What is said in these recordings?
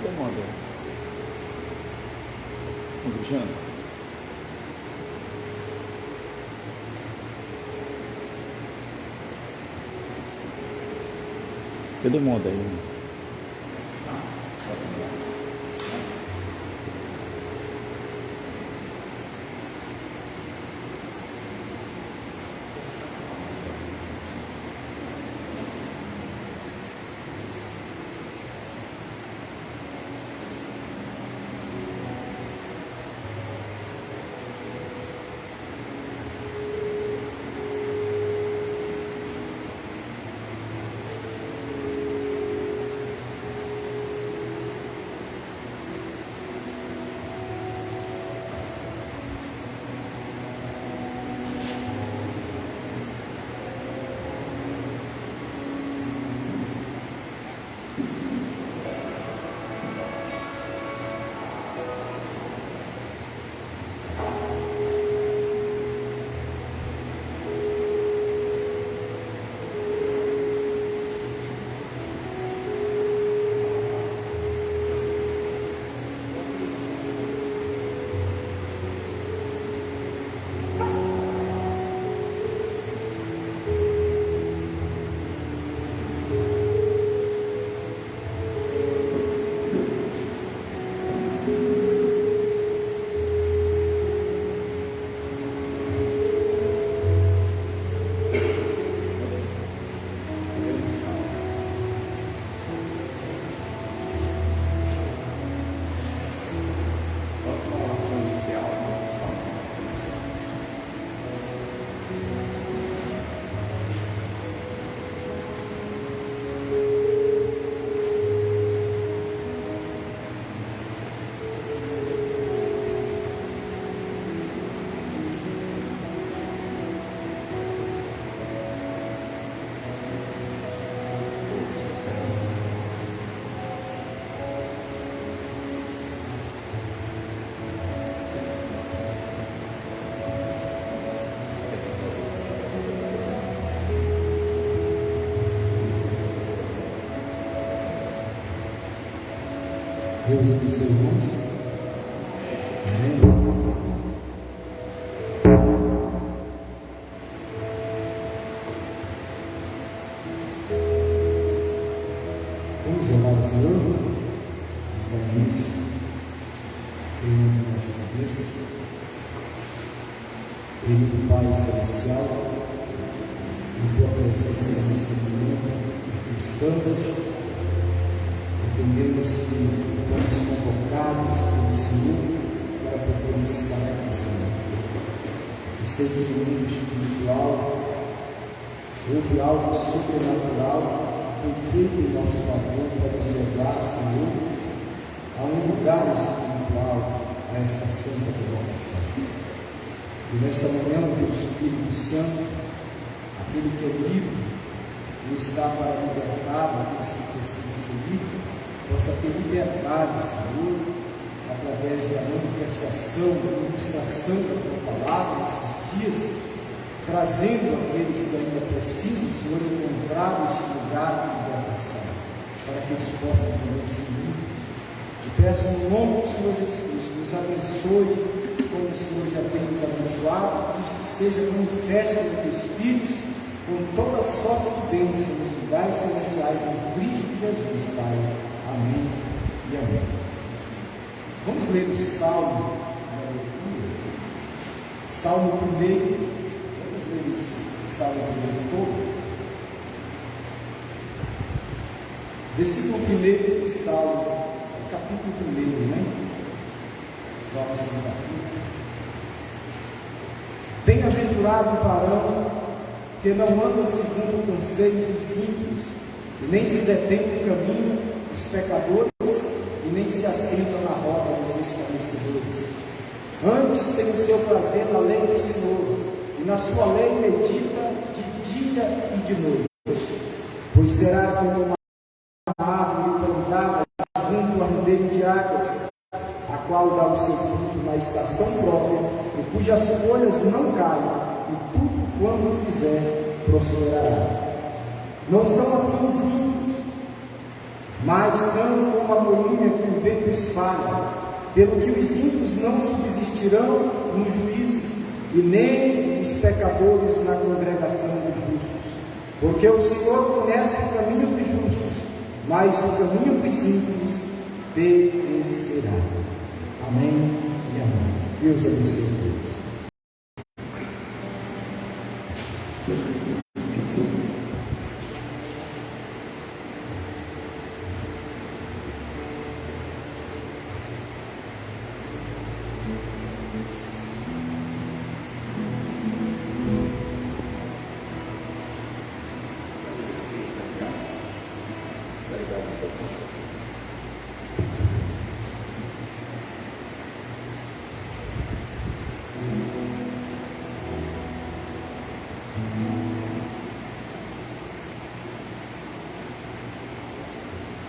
Demanda. Cristiano. Cadê o modo aí? Deus abençoe, irmãos. Amém. Vamos orar ao Senhor. Vamos dar início. Em nossa cabeça. Querido Pai Celestial, em tua presença neste momento, aqui estamos. Entendemos que fomos convocados pelo Senhor para podermos estar aqui, Senhor. E seja no mundo espiritual, houve algo sobrenatural que foi feito em nosso favor para nos levar, Senhor, a um lugar espiritual, a esta santa colocação. E nesta manhã, o Deus Espírito Santo, aquele que é livre, não está para libertar aqueles que precisam ser livres, possa ter liberdade, Senhor, através da manifestação, da ministração da tua palavra nesses dias, trazendo aqueles que ainda precisam, Senhor, encontrar esse lugar de libertação, para que eles possam também ser livres. Te peço no nome do Senhor Jesus, nos abençoe, como o Senhor já tem nos abençoado, que isto seja manifesto no teu Espírito, com toda sorte de bênção nos lugares celestiais em Cristo Jesus, Pai. Amém e amém. Vamos ler o Salmo, Salmo 1. Vamos ler esse Salmo 1 todo. Versículo 1 do Salmo, capítulo 1, né? Salmo 1, capítulo. Bem-aventurado o varão que não anda segundo o conselho dos ímpios, e nem se detém no caminho dos pecadores, e nem se assenta na roda dos escarnecedores. Antes tem o seu prazer na lei do Senhor, e na sua lei medita de dia e de noite. Pois será como uma árvore plantada junto a ribeiro de águas, a qual dá o seu fruto na estação própria, e cujas folhas não caem, e tudo quando fizer prosperará. Não são assim os ímpios, mas são como a polilha que o vento espalha, pelo que os ímpios não subsistirão no juízo, e nem os pecadores na congregação dos justos. Porque o Senhor conhece o caminho dos justos, mas o caminho dos ímpios perecerá. Amém e amém. Deus abençoe todos.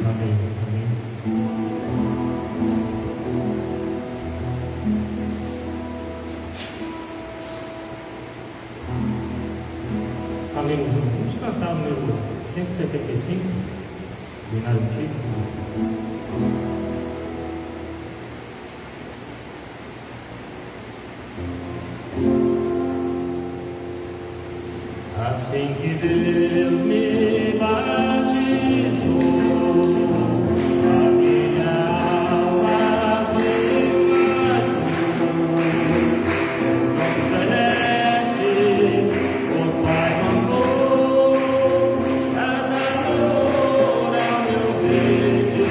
Amém. Amém. Amém. Vamos cantar o número 175, binário antigo. Assim que Deus me batizou, a minha alma celeste, o Pai mandou cada hora meu beijo.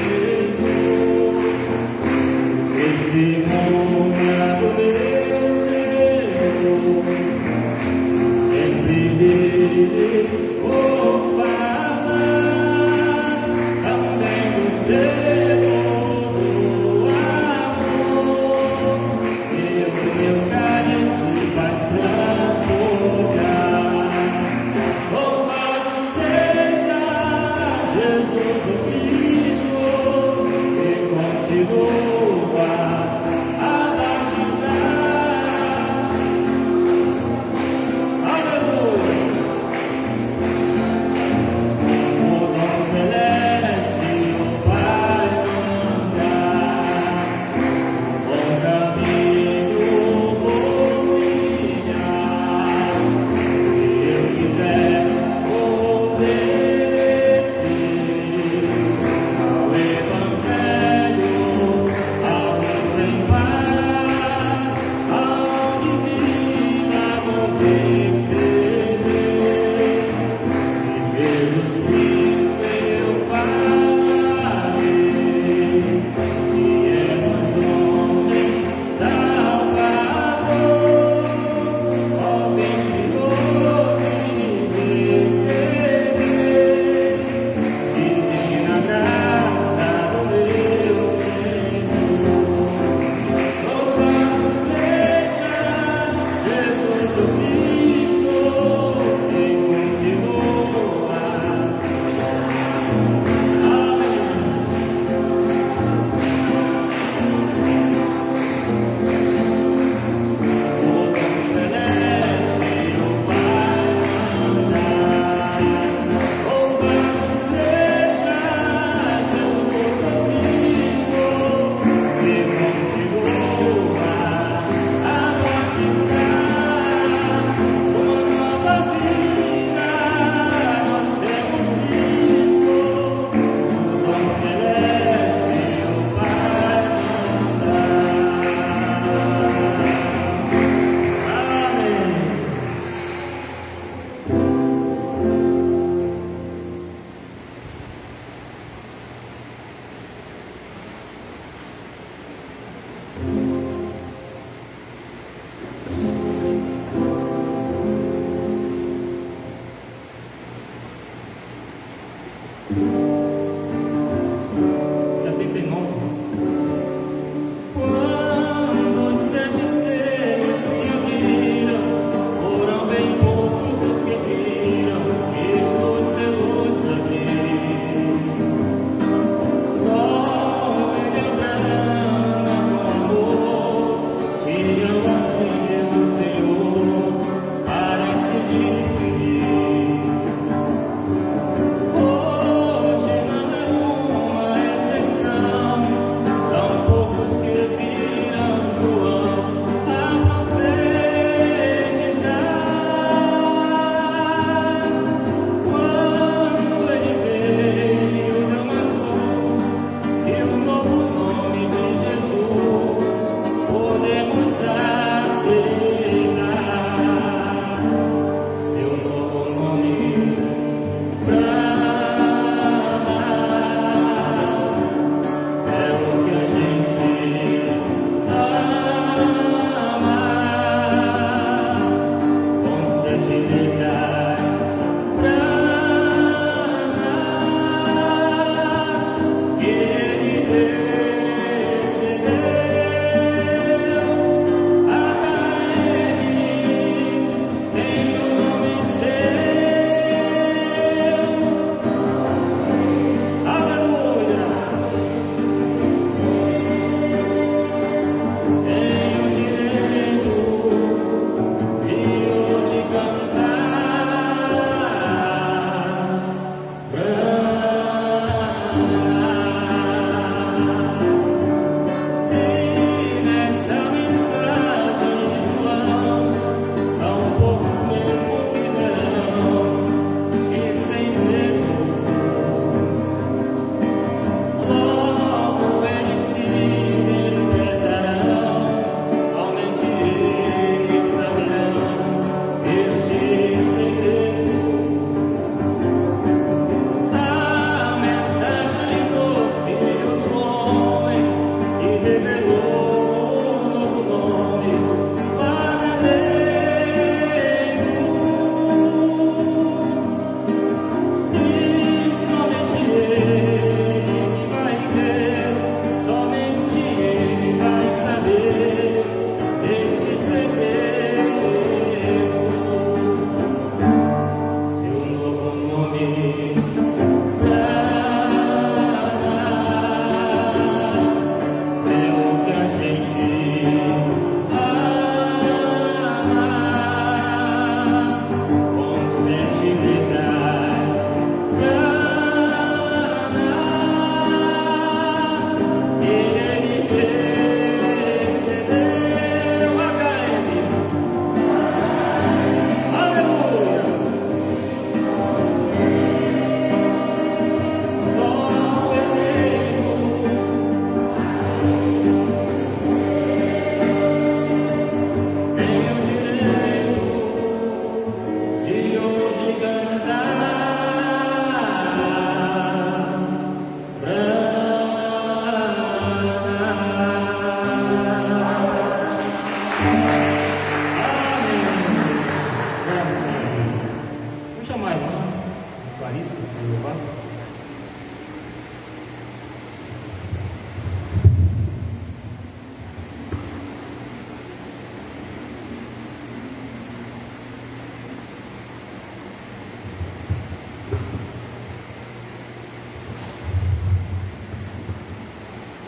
Testemunha do meu Senhor, sempre dele vou falar, também do Senhor do amor, e o meu cálice faz transbordar. Louvado seja Jesus o Cristo, que continua a batizar. Aleluia! O dom celeste, o Pai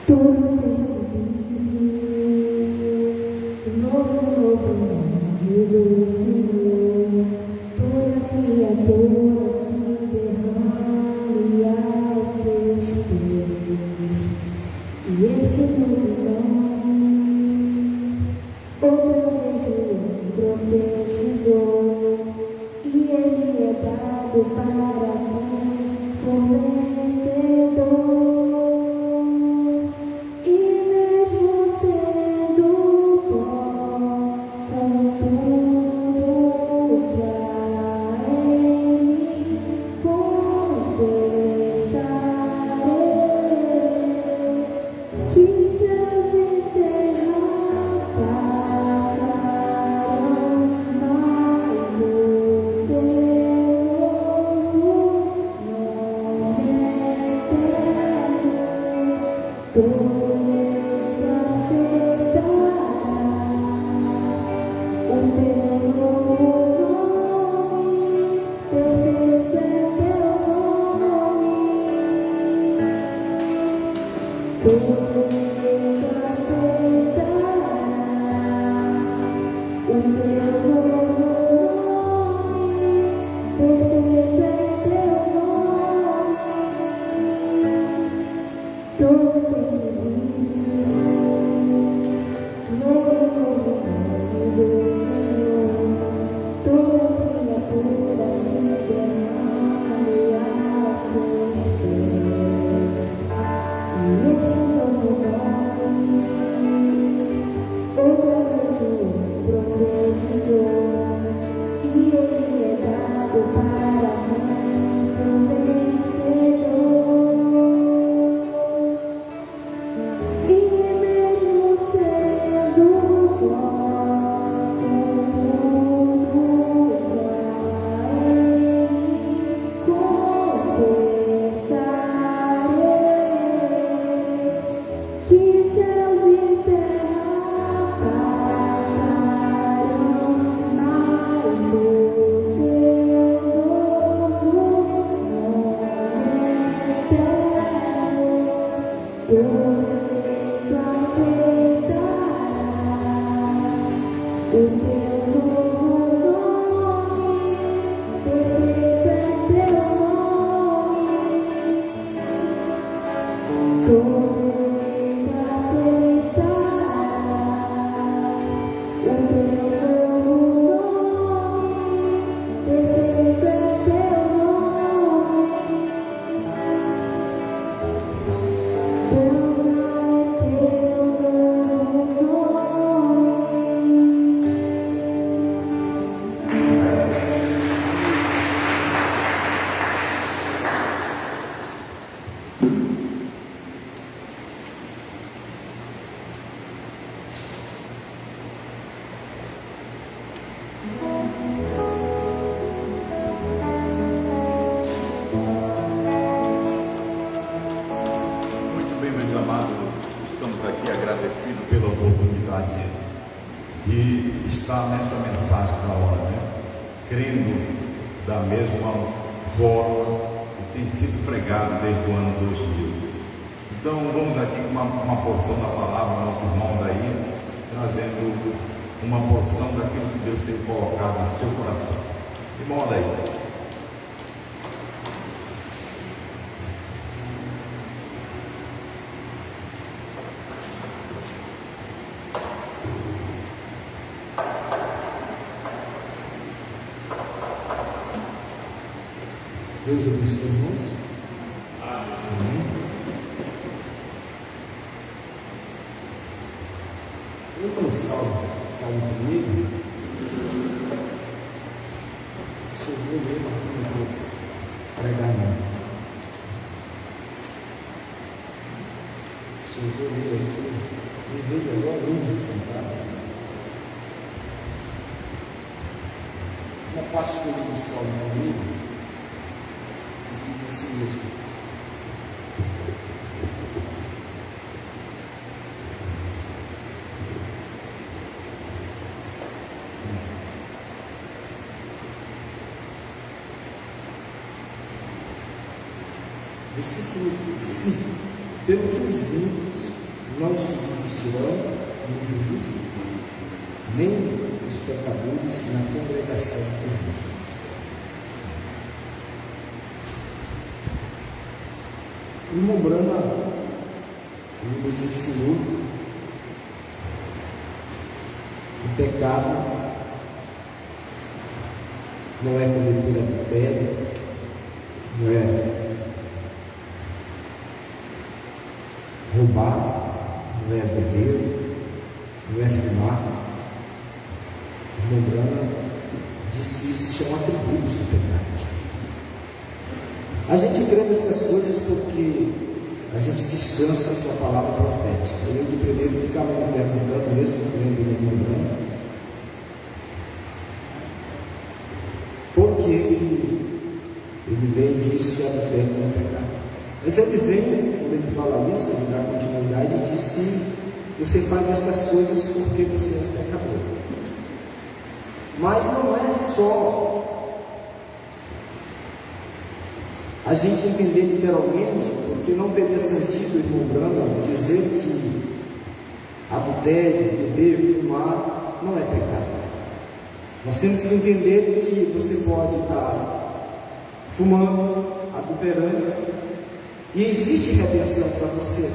Todo ser vive, novo nome do Senhor, toda criatura se derrame aos seus pés, e este novo nome, outra vez João profetizou, e ele é dado para quem for vencedor. Deus abençoe, irmãos. Amém. Vamos para o salmo comigo. Se eu vou ler, mas não vou pregar não. Se eu vou ler aqui, me vejo agora, vamos sentar. Uma parte que eu li do salmo comigo. Assim mesmo. Versículo 5. Pelo que os ímpios não subsistirão no juízo, nem os pecadores na congregação dos justos. O irmão Brana, ele nos ensinou que o pecado não é cometer adultério, não é roubar, não é beber, não é fumar. O irmão Brana diz que isso são atributos do pecado. A gente crê nessas coisas porque a gente descansa com a palavra profética. Eu de primeiro ficava me perguntando, mesmo crendo no irmão Brana, por que ele vem e diz que adultério não é pecado. Mas ele vem, quando ele fala isso, ele dá continuidade e diz: sim, você faz estas coisas porque você é pecador. Mas não é só a gente entender literalmente, porque não teria sentido, irmão Brana, dizer que adultério, beber, fumar não é pecado. Nós temos que entender que você pode estar fumando, adulterando, e existe redenção para você.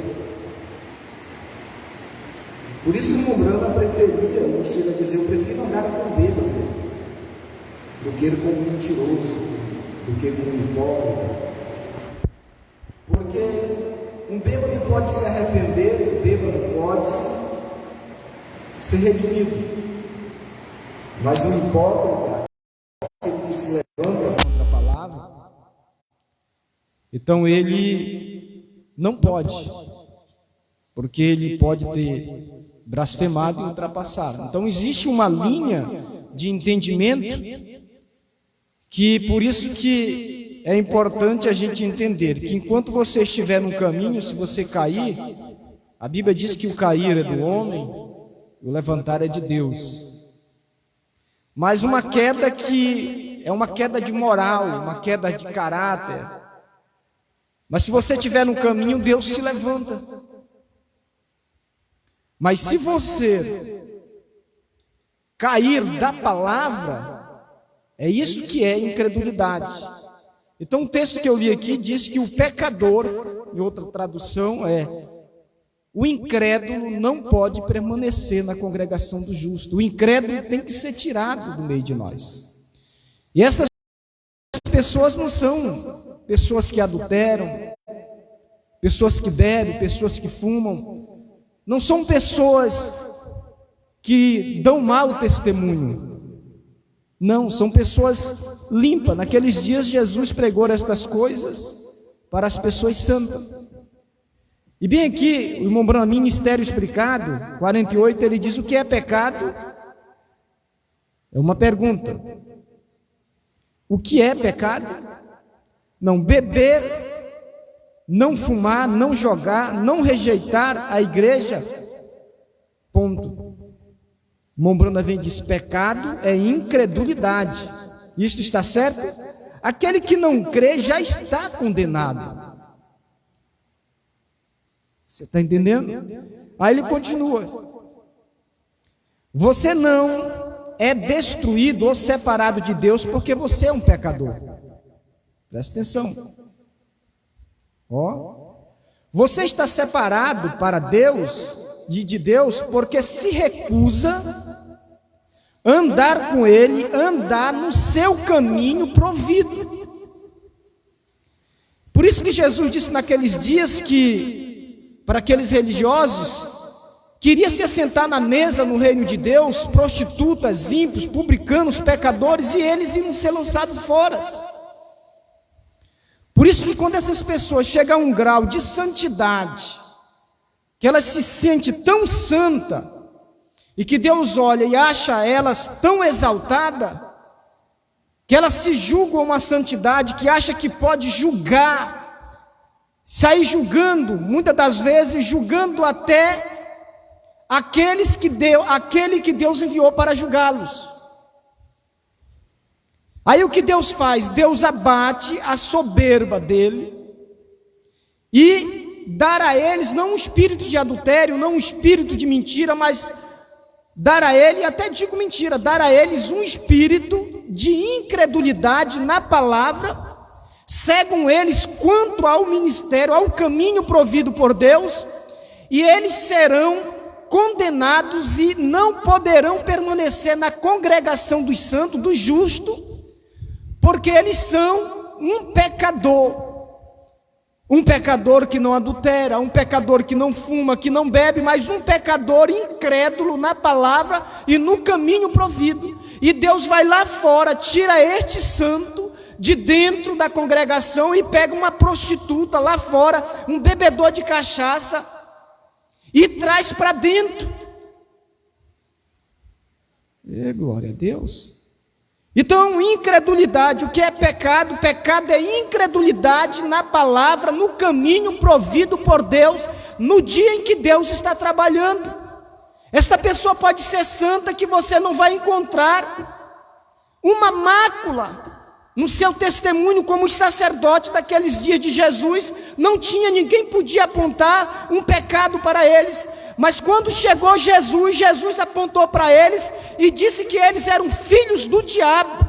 Por isso o irmão Brana preferia, ele chega a dizer: eu prefiro andar com bêbado do que com um mentiroso, do que com um hipócrita. Porque um bêbado pode se arrepender, um bêbado pode ser redimido. Mas um hipócrita, aquele que se levanta contra a palavra, então ele não pode, porque ele pode ter blasfemado e ultrapassado. Então existe uma linha de entendimento que, por isso que é importante a gente entender que enquanto você estiver no caminho, se você cair, a Bíblia diz que o cair é do homem, o levantar é de Deus. Mas uma queda que é uma queda de moral, uma queda de caráter. Mas se você estiver no caminho, Deus se levanta. Mas se você cair da palavra, é isso que é incredulidade. Então o texto que eu li aqui diz que o pecador, em outra tradução, o incrédulo não pode permanecer na congregação do justo. O incrédulo tem que ser tirado do meio de nós. E essas pessoas não são pessoas que adulteram, pessoas que bebem, pessoas que fumam. Não são pessoas que dão mau testemunho. Não, são pessoas limpas. Naqueles dias Jesus pregou estas coisas para as pessoas santas. E bem aqui, o irmão Brana, Ministério Explicado, 48, ele diz: o que é pecado? É uma pergunta. O que é pecado? Não beber, não fumar, não jogar, não rejeitar a igreja. Ponto. O irmão Brana vem e diz: pecado é incredulidade. Isto está certo? Aquele que não crê já está condenado. Você está entendendo? Aí ele continua: você não é destruído ou separado de Deus porque você é um pecador. Presta atenção. Você está separado para Deus e de Deus porque se recusa a andar com Ele, andar no seu caminho provido. Por isso que Jesus disse naqueles dias que para aqueles religiosos, queria se assentar na mesa no reino de Deus, prostitutas, ímpios, publicanos, pecadores, e eles iam ser lançados fora. Por isso que quando essas pessoas chegam a um grau de santidade, que elas se sentem tão santa, e que Deus olha e acha elas tão exaltadas, que elas se julgam uma santidade, que acha que pode julgar, sair julgando, muitas das vezes julgando até aquele que Deus enviou para julgá-los. Aí o que Deus faz? Deus abate a soberba dele e dar a eles não um espírito de adultério, não um espírito de mentira, mas dar a ele, até digo mentira, dar a eles um espírito de incredulidade na palavra. Cegam eles quanto ao ministério, ao caminho provido por Deus, e eles serão condenados e não poderão permanecer na congregação dos santos, do justo, porque eles são um pecador que não adultera, um pecador que não fuma, que não bebe, mas um pecador incrédulo na palavra e no caminho provido. E Deus vai lá fora, tira este santo de dentro da congregação e pega uma prostituta lá fora, um bebedor de cachaça, e traz para dentro. Glória a Deus. Então, incredulidade, o que é pecado? Pecado é incredulidade na palavra, no caminho provido por Deus, no dia em que Deus está trabalhando. Esta pessoa pode ser santa, que você não vai encontrar uma mácula no seu testemunho, como os sacerdotes daqueles dias de Jesus. Não tinha, ninguém podia apontar um pecado para eles, mas quando chegou Jesus, Jesus apontou para eles e disse que eles eram filhos do diabo.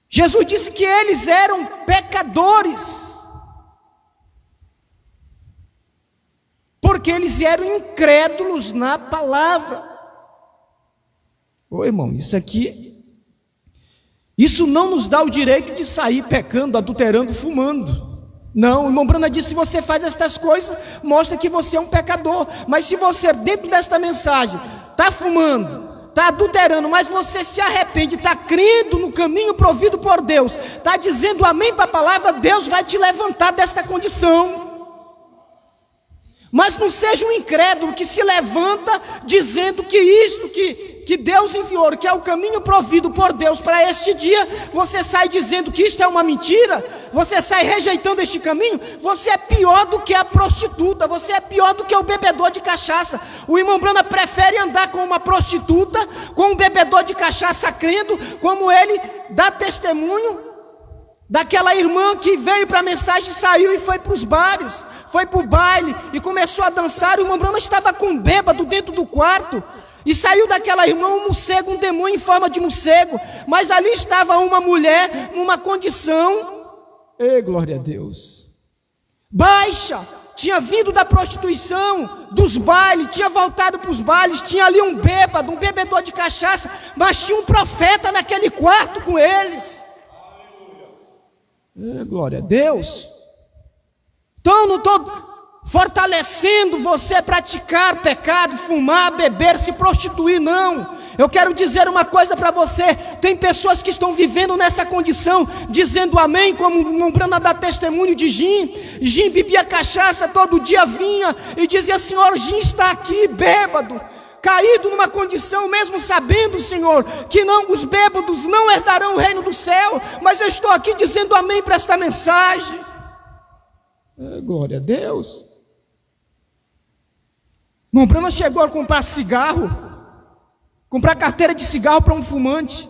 Jesus disse que eles eram pecadores, porque eles eram incrédulos na palavra. Ô irmão, isso não nos dá o direito de sair pecando, adulterando, fumando. Não, o irmão Brana disse: se você faz estas coisas, mostra que você é um pecador. Mas se você, dentro desta mensagem, está fumando, está adulterando, mas você se arrepende, está crendo no caminho provido por Deus, está dizendo amém para a palavra, Deus vai te levantar desta condição. Mas não seja um incrédulo que se levanta dizendo que isto que Deus enviou, que é o caminho provido por Deus para este dia, você sai dizendo que isto é uma mentira, você sai rejeitando este caminho. Você é pior do que a prostituta, você é pior do que o bebedor de cachaça. O irmão Brana prefere andar com uma prostituta, com um bebedor de cachaça, crendo, como ele dá testemunho daquela irmã que veio para a mensagem, saiu e foi para os bares, foi para o baile e começou a dançar. O irmão Brana estava com um bêbado dentro do quarto, e saiu daquela irmã um morcego, um demônio em forma de morcego, mas ali estava uma mulher numa condição, glória a Deus, baixa, tinha vindo da prostituição, dos bailes, tinha voltado para os bailes, tinha ali um bêbado, um bebedor de cachaça, mas tinha um profeta naquele quarto com eles. Glória a Deus. Então não estou fortalecendo você a praticar pecado, fumar, beber, se prostituir, não. Eu quero dizer uma coisa para você: tem pessoas que estão vivendo nessa condição, dizendo amém, como o irmão Brana dá testemunho de Jim bebia cachaça, todo dia vinha e dizia: Senhor, Jim está aqui bêbado, caído numa condição, mesmo sabendo, Senhor, que não, os bêbados não herdarão o reino do céu, mas eu estou aqui dizendo amém para esta mensagem. Glória a Deus. Irmão Brana chegou a comprar cigarro, comprar carteira de cigarro para um fumante.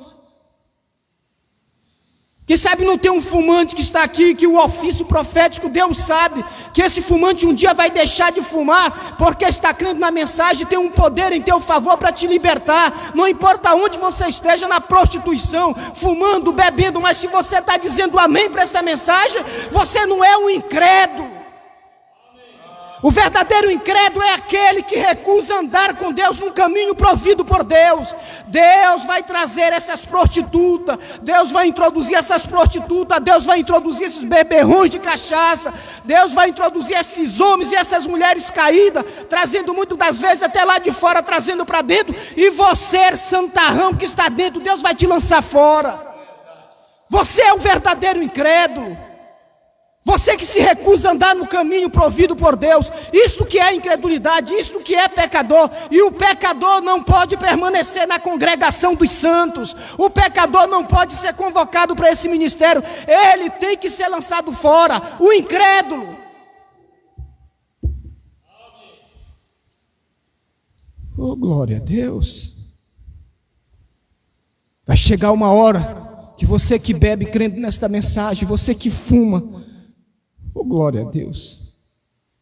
Quem sabe não tem um fumante que está aqui, que o ofício profético, Deus sabe que esse fumante um dia vai deixar de fumar, porque está crendo na mensagem, tem um poder em teu favor para te libertar. Não importa onde você esteja, na prostituição, fumando, bebendo, mas se você está dizendo amém para esta mensagem, você não é um incrédulo. O verdadeiro incrédulo é aquele que recusa andar com Deus no caminho provido por Deus. Deus vai trazer essas prostitutas, Deus vai introduzir essas prostitutas, Deus vai introduzir esses beberrões de cachaça, Deus vai introduzir esses homens e essas mulheres caídas, trazendo muitas das vezes até lá de fora, trazendo para dentro, e você, santarrão que está dentro, Deus vai te lançar fora. Você é o verdadeiro incrédulo. Você que se recusa a andar no caminho provido por Deus. Isto que é incredulidade, isto que é pecador. E o pecador não pode permanecer na congregação dos santos. O pecador não pode ser convocado para esse ministério. Ele tem que ser lançado fora. O incrédulo. Oh, glória a Deus. Vai chegar uma hora que você que bebe crendo nesta mensagem, você que fuma, Oh, glória a Deus.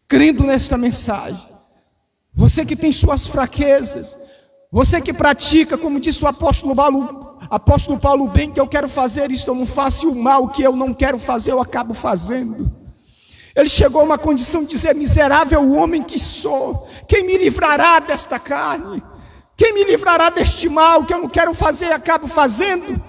Crendo nesta mensagem, você que tem suas fraquezas, você que pratica, como disse o apóstolo Paulo bem, que eu quero fazer isto, eu não faço, e o mal que eu não quero fazer, eu acabo fazendo. Ele chegou a uma condição de dizer: miserável homem que sou, quem me livrará desta carne? Quem me livrará deste mal que eu não quero fazer e acabo fazendo?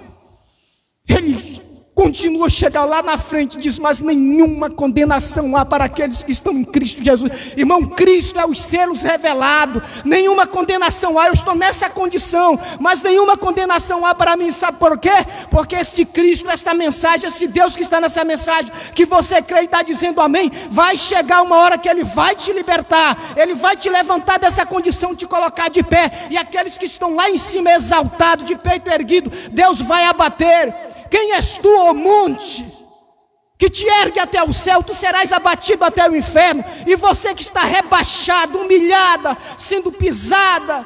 Ele continua a chegar lá na frente e diz: mas nenhuma condenação há para aqueles que estão em Cristo Jesus. Irmão, Cristo é os selos revelados. Nenhuma condenação há. Eu estou nessa condição, mas nenhuma condenação há para mim. Sabe por quê? Porque este Cristo, esta mensagem, esse Deus que está nessa mensagem, que você crê e está dizendo amém, vai chegar uma hora que Ele vai te libertar. Ele vai te levantar dessa condição, te colocar de pé. E aqueles que estão lá em cima, exaltados, de peito erguido, Deus vai abater. Quem és tu, ó monte, que te ergue até o céu? Tu serás abatido até o inferno. E você que está rebaixado, humilhada, sendo pisado,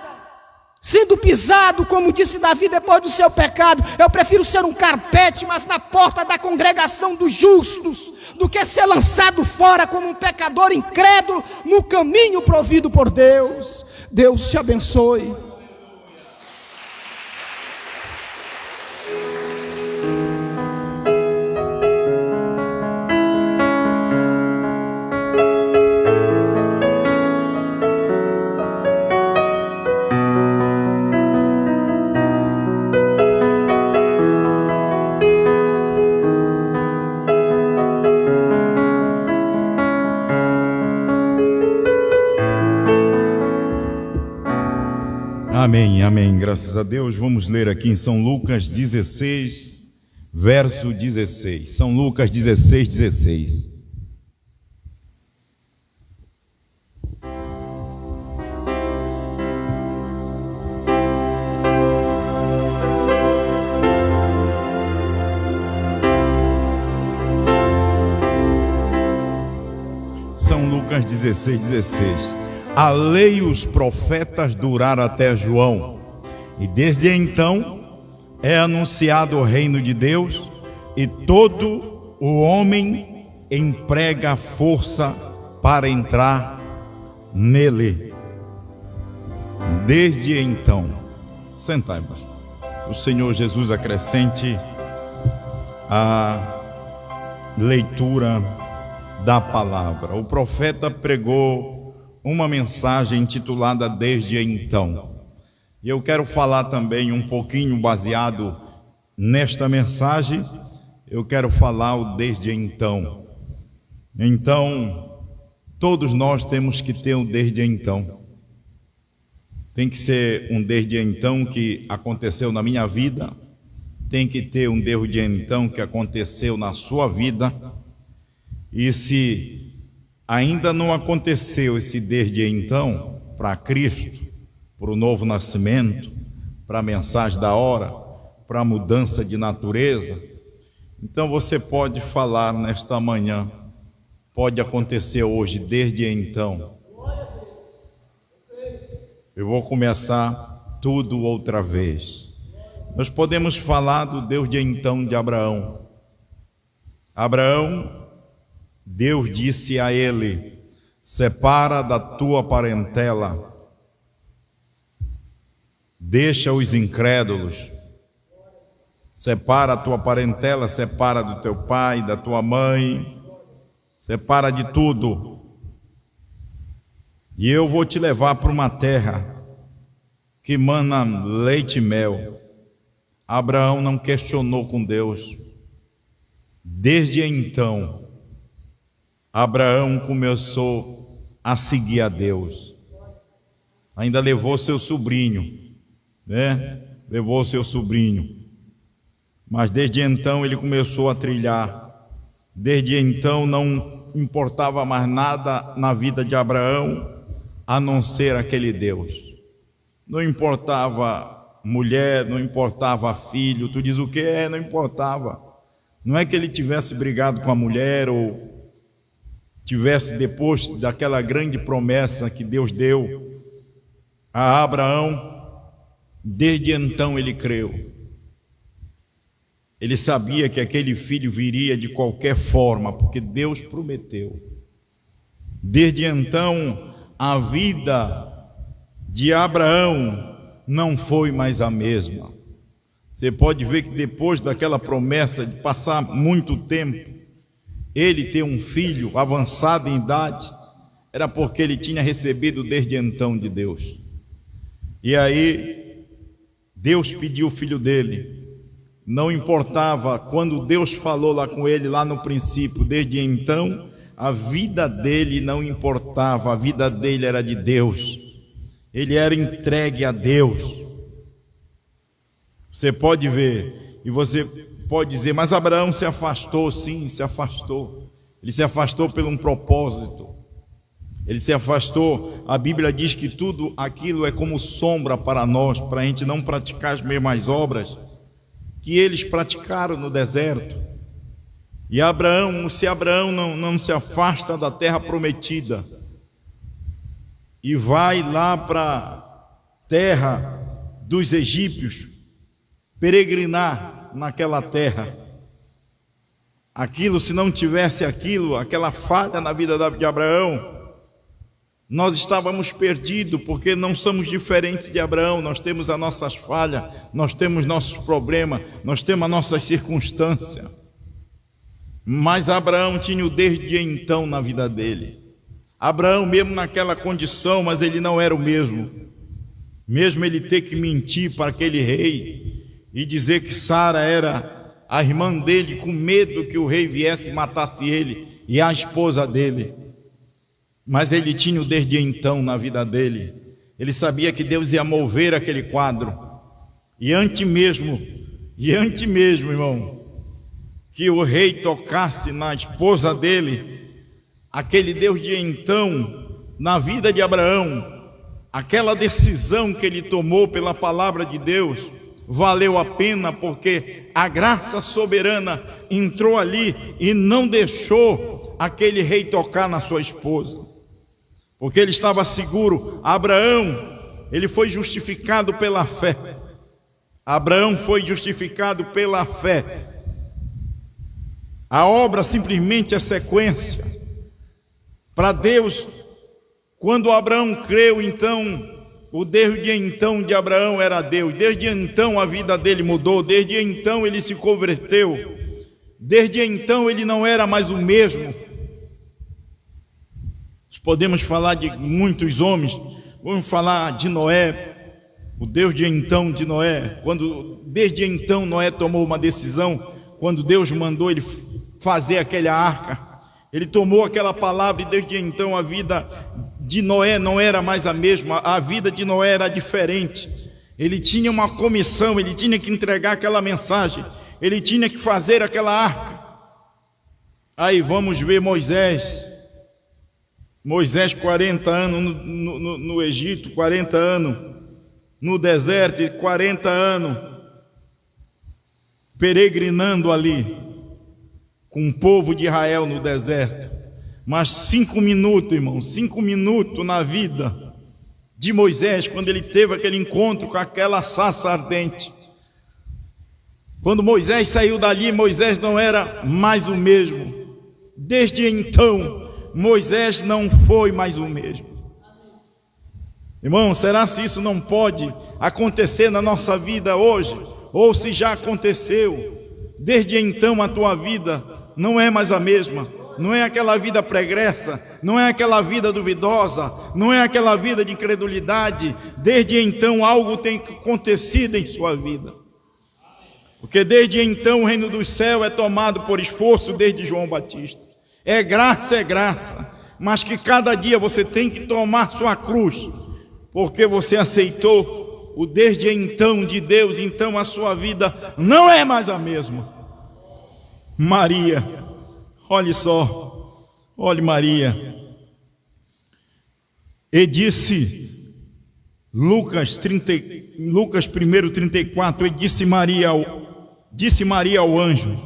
como disse Davi depois do seu pecado: eu prefiro ser um carpete, mas na porta da congregação dos justos, do que ser lançado fora como um pecador incrédulo no caminho provido por Deus. Deus te abençoe. Amém, amém, graças a Deus. Vamos ler aqui em São Lucas 16, verso 16. São Lucas 16, 16. São Lucas 16, 16. A lei e os profetas duraram até João, e desde então é anunciado o reino de Deus, e todo o homem emprega força para entrar nele. Desde então, sentai-vos. O Senhor Jesus acrescente a leitura da palavra. O profeta pregou uma mensagem intitulada Desde Então. E eu quero falar também um pouquinho baseado nesta mensagem. Eu quero falar o Desde Então. Então, todos nós temos que ter um Desde Então. Tem que ser um Desde Então que aconteceu na minha vida. Tem que ter um Desde Então que aconteceu na sua vida. E se ainda não aconteceu esse desde então, para Cristo, para o novo nascimento, para a mensagem da hora, para a mudança de natureza, então você pode falar nesta manhã, pode acontecer hoje, desde então. Eu vou começar tudo outra vez. Nós podemos falar do Deus de então de Abraão. Abraão, Deus disse a ele: separa da tua parentela, deixa os incrédulos, separa a tua parentela, separa do teu pai, da tua mãe, separa de tudo, e eu vou te levar para uma terra que mana leite e mel. Abraão não questionou com Deus. Desde então, Abraão começou a seguir a Deus. Ainda levou seu sobrinho, né? Levou seu sobrinho. Mas desde então ele começou a trilhar. Desde então não importava mais nada na vida de Abraão a não ser aquele Deus. Não importava mulher, não importava filho. Tu diz o quê? Não importava. Não é que ele tivesse brigado com a mulher ou tivesse, depois daquela grande promessa que Deus deu a Abraão, desde então ele creu. Ele sabia que aquele filho viria de qualquer forma, porque Deus prometeu. Desde então, a vida de Abraão não foi mais a mesma. Você pode ver que depois daquela promessa de passar muito tempo, ele ter um filho avançado em idade, era porque ele tinha recebido desde então de Deus. E aí, Deus pediu o filho dele. Não importava quando Deus falou lá com ele, lá no princípio, desde então, a vida dele não importava, a vida dele era de Deus. Ele era entregue a Deus. Você pode ver, e você pode dizer, mas Abraão se afastou. Sim, se afastou. Ele se afastou por um propósito. Ele se afastou, a Bíblia diz que tudo aquilo é como sombra para nós, para a gente não praticar as mesmas obras que eles praticaram no deserto. E Abraão, se Abraão não se afasta da terra prometida e vai lá para a terra dos egípcios, peregrinar naquela terra, aquilo, se não tivesse aquilo, aquela falha na vida de Abraão, nós estávamos perdidos, porque não somos diferentes de Abraão. Nós temos as nossas falhas, nós temos nossos problemas, nós temos as nossas circunstâncias. Mas Abraão tinha o desde então na vida dele. Abraão mesmo naquela condição, mas ele não era o mesmo. Mesmo ele ter que mentir para aquele rei e dizer que Sara era a irmã dele, com medo que o rei viesse e matasse ele e a esposa dele. Mas ele tinha o desde então na vida dele. Ele sabia que Deus ia mover aquele quadro. E antes mesmo, irmão, que o rei tocasse na esposa dele, aquele Deus de então, na vida de Abraão, aquela decisão que ele tomou pela palavra de Deus, valeu a pena, porque a graça soberana entrou ali e não deixou aquele rei tocar na sua esposa. Porque ele estava seguro. Abraão, ele foi justificado pela fé. Abraão foi justificado pela fé. A obra simplesmente é sequência. Para Deus, quando Abraão creu, então, o desde então de Abraão era Deus. Desde então a vida dele mudou. Desde então ele se converteu. Desde então ele não era mais o mesmo. Podemos falar de muitos homens. Vamos falar de Noé, o Deus de então de Noé. Desde então Noé tomou uma decisão. Quando Deus mandou ele fazer aquela arca, ele tomou aquela palavra, e desde então a vida de Noé não era mais a mesma. A vida de Noé era diferente. Ele tinha uma comissão, ele tinha que entregar aquela mensagem, ele tinha que fazer aquela arca. Aí vamos ver Moisés, 40 anos no Egito, 40 anos no deserto, e 40 anos peregrinando ali com o povo de Israel no deserto. Mas 5 minutos, irmão, 5 minutos na vida de Moisés, quando ele teve aquele encontro com aquela sarça ardente. Quando Moisés saiu dali, Moisés não era mais o mesmo. Desde então Moisés não foi mais o mesmo. Irmão, será se isso não pode acontecer na nossa vida hoje? Ou se já aconteceu? Desde então a tua vida não é mais a mesma. Não é aquela vida pregressa, não é aquela vida duvidosa, não é aquela vida de incredulidade. Desde então algo tem acontecido em sua vida. Porque desde então o reino dos céus é tomado por esforço desde João Batista. É graça, mas que cada dia você tem que tomar sua cruz, porque você aceitou o desde então de Deus. Então a sua vida não é mais a mesma. Maria, olhe só, olhe Maria, e disse, Lucas 1:34, e disse Maria ao anjo: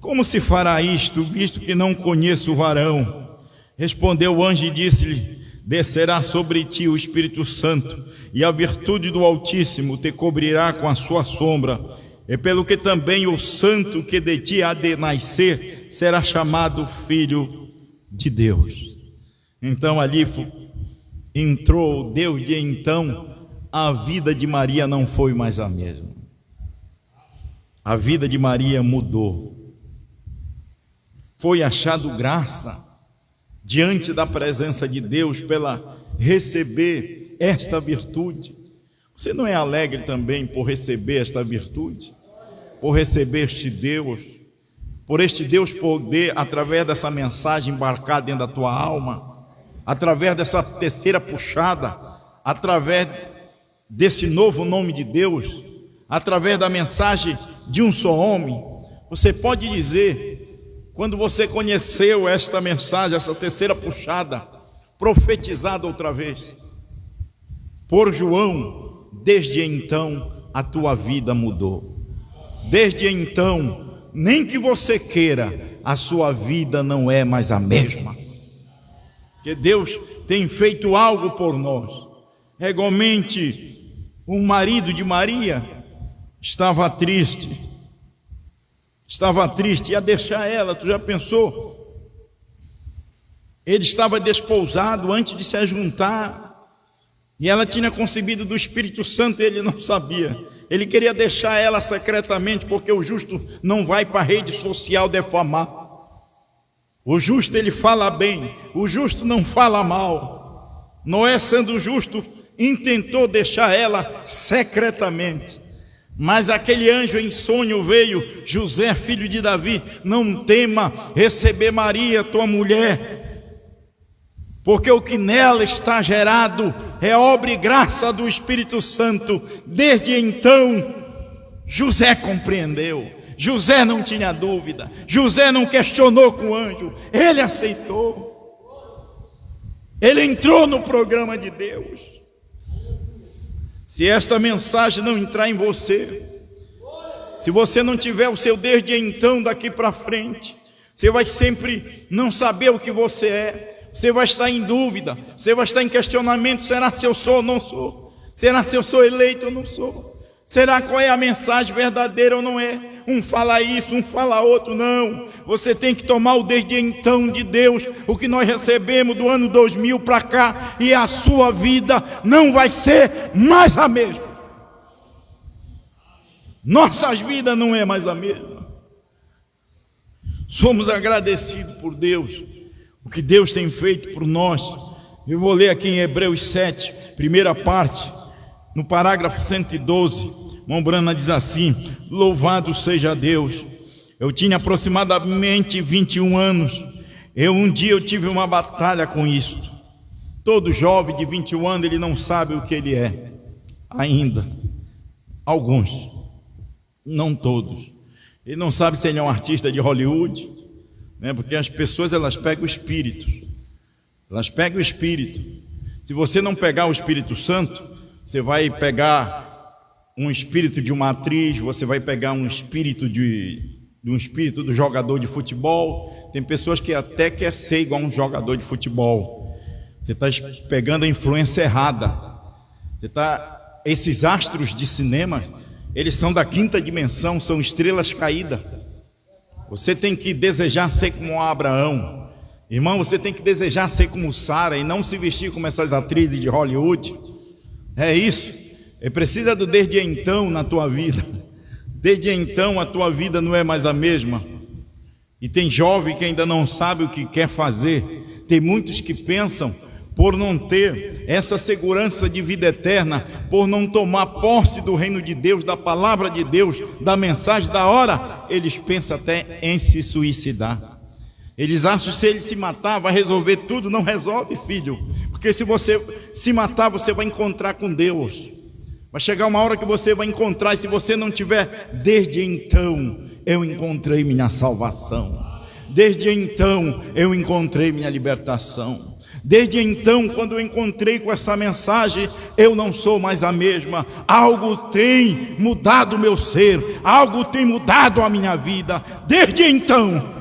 como se fará isto, visto que não conheço o varão? Respondeu o anjo e disse-lhe: descerá sobre ti o Espírito Santo, e a virtude do Altíssimo te cobrirá com a sua sombra, e pelo que também o santo que de ti há de nascer será chamado Filho de Deus. Então ali entrou Deus, e então a vida de Maria não foi mais a mesma. A vida de Maria mudou. Foi achado graça diante da presença de Deus pela receber esta virtude. Você não é alegre também por receber esta virtude? Por receber este Deus? Por este Deus poder, através dessa mensagem, embarcar dentro da tua alma? Através dessa terceira puxada? Através desse novo nome de Deus? Através da mensagem de um só homem? Você pode dizer, quando você conheceu esta mensagem, essa terceira puxada, profetizada outra vez por João, desde então a tua vida mudou. Desde então, nem que você queira, a sua vida não é mais a mesma. Porque Deus tem feito algo por nós. É igualmente o marido de Maria estava triste, ia deixar ela. Tu já pensou? Ele estava desposado antes de se ajuntar, e ela tinha concebido do Espírito Santo, e ele não sabia. Ele queria deixar ela secretamente, porque o justo não vai para a rede social defamar. O justo, ele fala bem, o justo não fala mal. Noé, sendo justo, intentou deixar ela secretamente, mas aquele anjo em sonho veio: José, filho de Davi, não tema receber Maria, tua mulher, porque o que nela está gerado é obra e graça do Espírito Santo. Desde então, José compreendeu, José não tinha dúvida, José não questionou com o anjo, ele aceitou, ele entrou no programa de Deus. Se esta mensagem não entrar em você, se você não tiver o seu desde então daqui para frente, você vai sempre não saber o que você é. Você vai estar em dúvida, você vai estar em questionamento: será se eu sou ou não sou? Será se eu sou eleito ou não sou? Será qual é a mensagem verdadeira ou não é? Um fala isso, um fala outro. Não, você tem que tomar o desde então de Deus, o que nós recebemos do ano 2000 para cá, e a sua vida não vai ser mais a mesma. Nossas vidas não é mais a mesma. Somos agradecidos por Deus, o que Deus tem feito por nós. Eu vou ler aqui em Hebreus 7, primeira parte, no parágrafo 112, Mombrana diz assim: louvado seja Deus. Eu tinha aproximadamente 21 anos. Um dia eu tive uma batalha com isto. Todo jovem de 21 anos, ele não sabe o que ele é ainda. Alguns, não todos. Ele não sabe se ele é um artista de Hollywood, né? Porque as pessoas, elas pegam o espírito. Elas pegam o espírito. Se você não pegar o Espírito Santo, você vai pegar um espírito de uma atriz, você vai pegar um espírito do jogador de futebol. Tem pessoas que até quer ser igual a um jogador de futebol. Você está pegando a influência errada. Esses astros de cinema, eles são da quinta dimensão, são estrelas caídas. Você tem que desejar ser como Abraão. Irmão, você tem que desejar ser como Sara e não se vestir como essas atrizes de Hollywood. É isso. Precisa do desde então na tua vida. Desde então a tua vida não é mais a mesma. E tem jovem que ainda não sabe o que quer fazer. Tem muitos que pensam, por não ter essa segurança de vida eterna, por não tomar posse do reino de Deus, da palavra de Deus, da mensagem da hora, eles pensam até em se suicidar. Eles acham que se ele se matar vai resolver tudo. Não resolve, filho, porque se você se matar, você vai encontrar com Deus. Vai chegar uma hora que você vai encontrar, e se você não tiver, desde então eu encontrei minha salvação, desde então eu encontrei minha libertação, desde então, quando eu encontrei com essa mensagem, eu não sou mais a mesma. Algo tem mudado o meu ser, algo tem mudado a minha vida, desde então.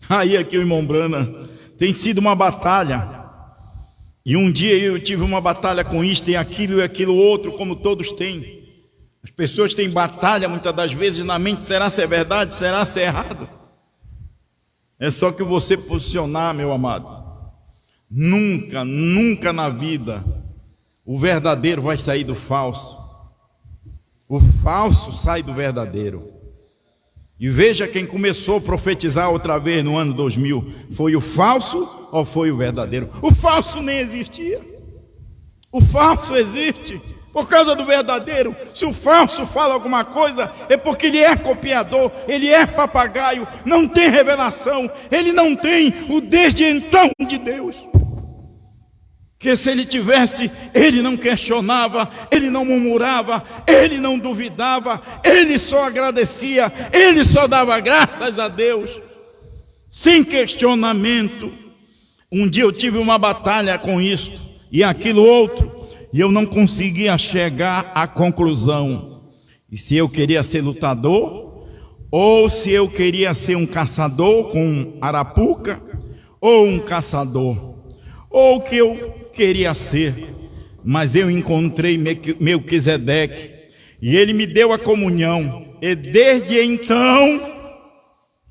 Aí aqui o irmão Brana tem sido uma batalha. E um dia eu tive uma batalha com isto e aquilo outro, como todos têm. As pessoas têm batalha muitas das vezes na mente: será se é verdade, será se é errado? É só que você posicionar, meu amado. Nunca, nunca na vida o verdadeiro vai sair do falso. O falso sai do verdadeiro. E veja quem começou a profetizar outra vez no ano 2000. Foi o falso ou foi o verdadeiro? O falso nem existia. O falso existe por causa do verdadeiro. Se o falso fala alguma coisa, é porque ele é copiador, ele é papagaio, não tem revelação, ele não tem o desde então de Deus. Que se ele tivesse, ele não questionava, ele não murmurava, ele não duvidava, ele só agradecia, ele só dava graças a Deus, sem questionamento. Um dia eu tive uma batalha com isto e aquilo outro, e eu não conseguia chegar à conclusão. E se eu queria ser lutador, ou se eu queria ser um caçador com arapuca, ou um caçador, ou o que eu queria ser. Mas eu encontrei Melquisedeque, e ele me deu a comunhão, e desde então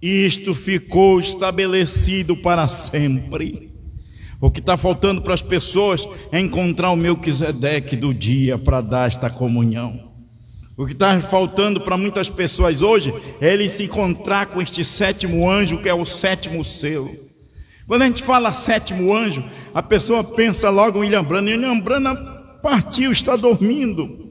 isto ficou estabelecido para sempre. O que está faltando para as pessoas é encontrar o Melquisedeque do dia para dar esta comunhão. O que está faltando para muitas pessoas hoje é ele se encontrar com este sétimo anjo, que é o sétimo selo. Quando a gente fala sétimo anjo, a pessoa pensa logo em William Branham. William Branham partiu, está dormindo.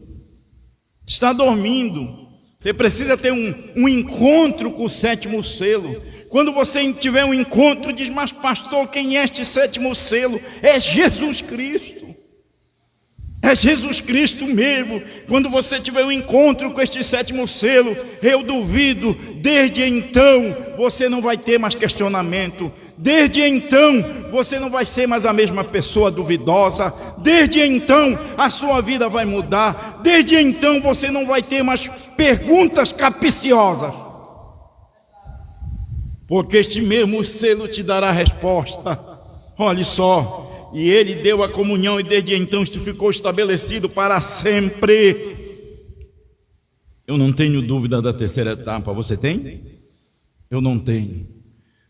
Está dormindo. Você precisa ter um encontro com o sétimo selo. Quando você tiver um encontro, diz: mas pastor, quem é este sétimo selo? É Jesus Cristo. É Jesus Cristo mesmo. Quando você tiver um encontro com este sétimo selo, eu duvido, desde então você não vai ter mais questionamento. Desde então você não vai ser mais a mesma pessoa duvidosa. Desde então a sua vida vai mudar. Desde então você não vai ter mais perguntas capciosas, porque este mesmo selo te dará a resposta. Olhe só, e ele deu a comunhão, e desde então isto ficou estabelecido para sempre. Eu não tenho dúvida da terceira etapa. Você tem? Eu não tenho.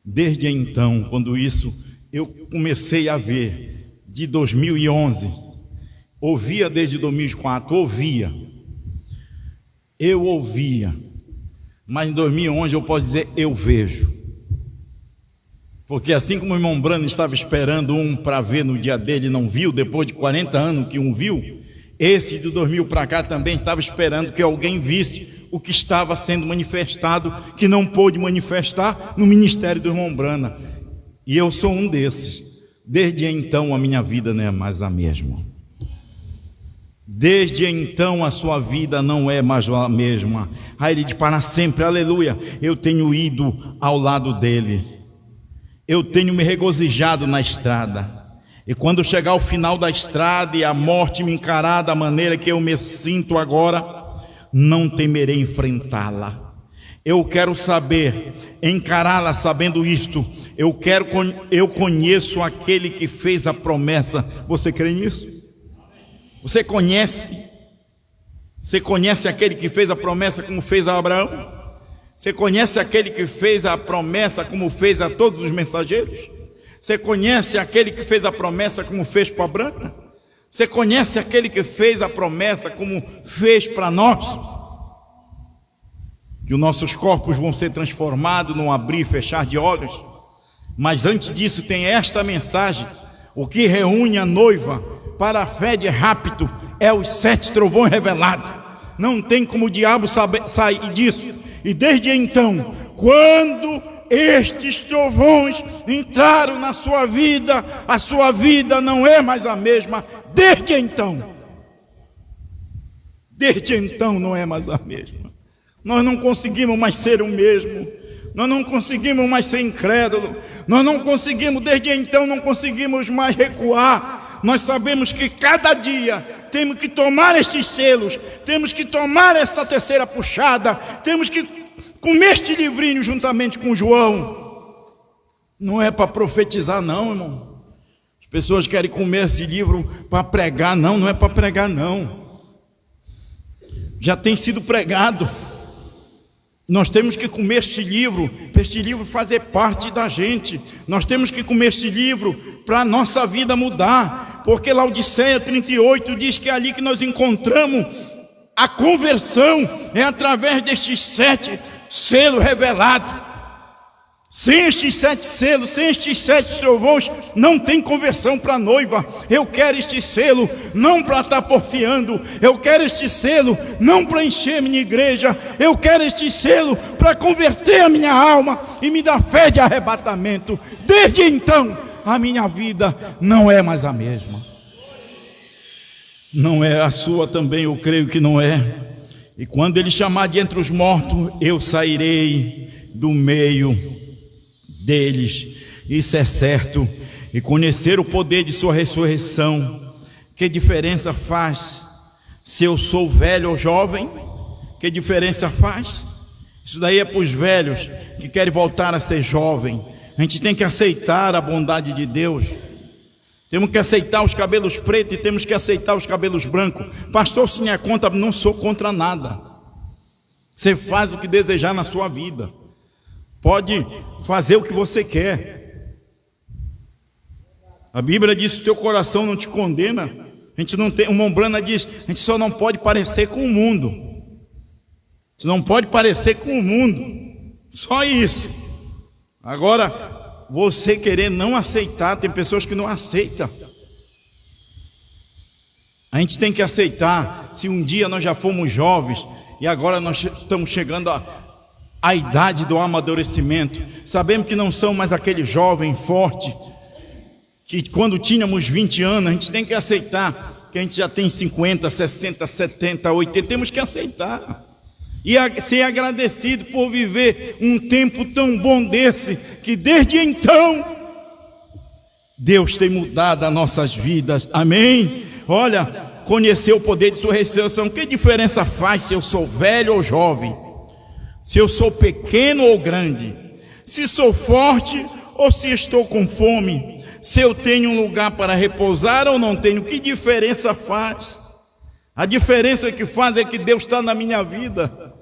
Desde então, quando isso eu comecei a ver, de 2011, ouvia desde 2004, eu ouvia, mas em 2011 eu posso dizer: eu vejo. Porque assim como o irmão Branham estava esperando um para ver no dia dele e não viu, depois de 40 anos que um viu, esse de 2000 para cá também estava esperando que alguém visse o que estava sendo manifestado, que não pôde manifestar no ministério do irmão Branham. E eu sou um desses. Desde então a minha vida não é mais a mesma. Desde então a sua vida não é mais a mesma. Aí ele diz: para sempre, aleluia, eu tenho ido ao lado dele. Eu tenho me regozijado na estrada. E quando chegar ao final da estrada e a morte me encarar da maneira que eu me sinto agora, não temerei enfrentá-la. Eu quero saber, encará-la sabendo isto. Eu conheço aquele que fez a promessa. Você crê nisso? Você conhece? Você conhece aquele que fez a promessa como fez a Abraão? Você conhece aquele que fez a promessa como fez a todos os mensageiros? Você conhece aquele que fez a promessa como fez para Abraão? Você conhece aquele que fez a promessa como fez para nós? Que os nossos corpos vão ser transformados num abrir e fechar de olhos. Mas antes disso tem esta mensagem: o que reúne a noiva para a fé de rapto é os 7 trovões revelados. Não tem como o diabo sair disso. E desde então, quando estes trovões entraram na sua vida, a sua vida não é mais a mesma. Desde então não é mais a mesma. Nós não conseguimos mais ser o mesmo. Nós não conseguimos mais ser incrédulo. Nós não conseguimos, desde então não conseguimos mais recuar. Nós sabemos que cada dia temos que tomar estes selos, temos que tomar esta terceira puxada, temos que comer este livrinho juntamente com João. Não é para profetizar não, irmão. As pessoas querem comer esse livro para pregar. Não é para pregar não. já tem sido pregado. Nós temos que comer este livro, para este livro fazer parte da gente. Nós temos que comer este livro para a nossa vida mudar, porque Laodiceia 38 diz que é ali que nós encontramos a conversão, é através destes 7 selos revelados. Sem estes 7 selos, sem estes 7 trovões, não tem conversão para a noiva. Eu quero este selo não para estar porfiando, eu quero este selo não para encher minha igreja, eu quero este selo para converter a minha alma e me dar fé de arrebatamento. Desde então, a minha vida não é mais a mesma. Não é a sua também, eu creio que não é. E quando ele chamar de entre os mortos, eu sairei do meio deles. Isso é certo. E conhecer o poder de sua ressurreição. Que diferença faz se eu sou velho ou jovem? Que diferença faz? Isso daí é para os velhos que querem voltar a ser jovem. A gente tem que aceitar a bondade de Deus. Temos que aceitar os cabelos pretos e temos que aceitar os cabelos brancos. Pastor, se não é contra, não sou contra nada. Você faz o que desejar na sua vida. Pode fazer o que você quer. A Bíblia diz que o teu coração não te condena. A gente não tem, o Mombrana diz, a gente só não pode parecer com o mundo. Você não pode parecer com o mundo. Só isso. Agora, você querer não aceitar, tem pessoas que não aceitam. A gente tem que aceitar. Se um dia nós já fomos jovens e agora nós estamos chegando à idade do amadurecimento, sabemos que não são mais aquele jovem forte que quando tínhamos 20 anos, a gente tem que aceitar que a gente já tem 50, 60, 70, 80, temos que aceitar. E ser agradecido por viver um tempo tão bom desse, que desde então, Deus tem mudado as nossas vidas, amém? Olha, conhecer o poder de sua ressurreição, que diferença faz se eu sou velho ou jovem? Se eu sou pequeno ou grande? Se sou forte ou se estou com fome? Se eu tenho um lugar para repousar ou não tenho? Que diferença faz? A diferença que faz é que Deus está na minha vida.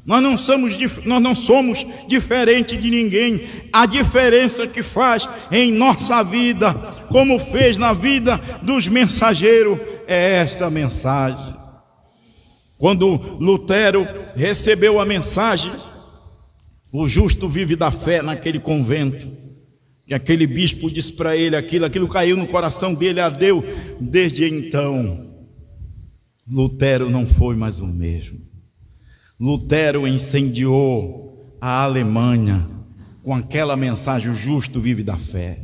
Nós não somos diferentes de ninguém. A diferença que faz em nossa vida, como fez na vida dos mensageiros, é esta mensagem. Quando Lutero recebeu a mensagem, o justo vive da fé, naquele convento, que aquele bispo disse para ele aquilo caiu no coração dele, ardeu. Desde então, Lutero não foi mais o mesmo. Lutero incendiou a Alemanha com aquela mensagem: o justo vive da fé.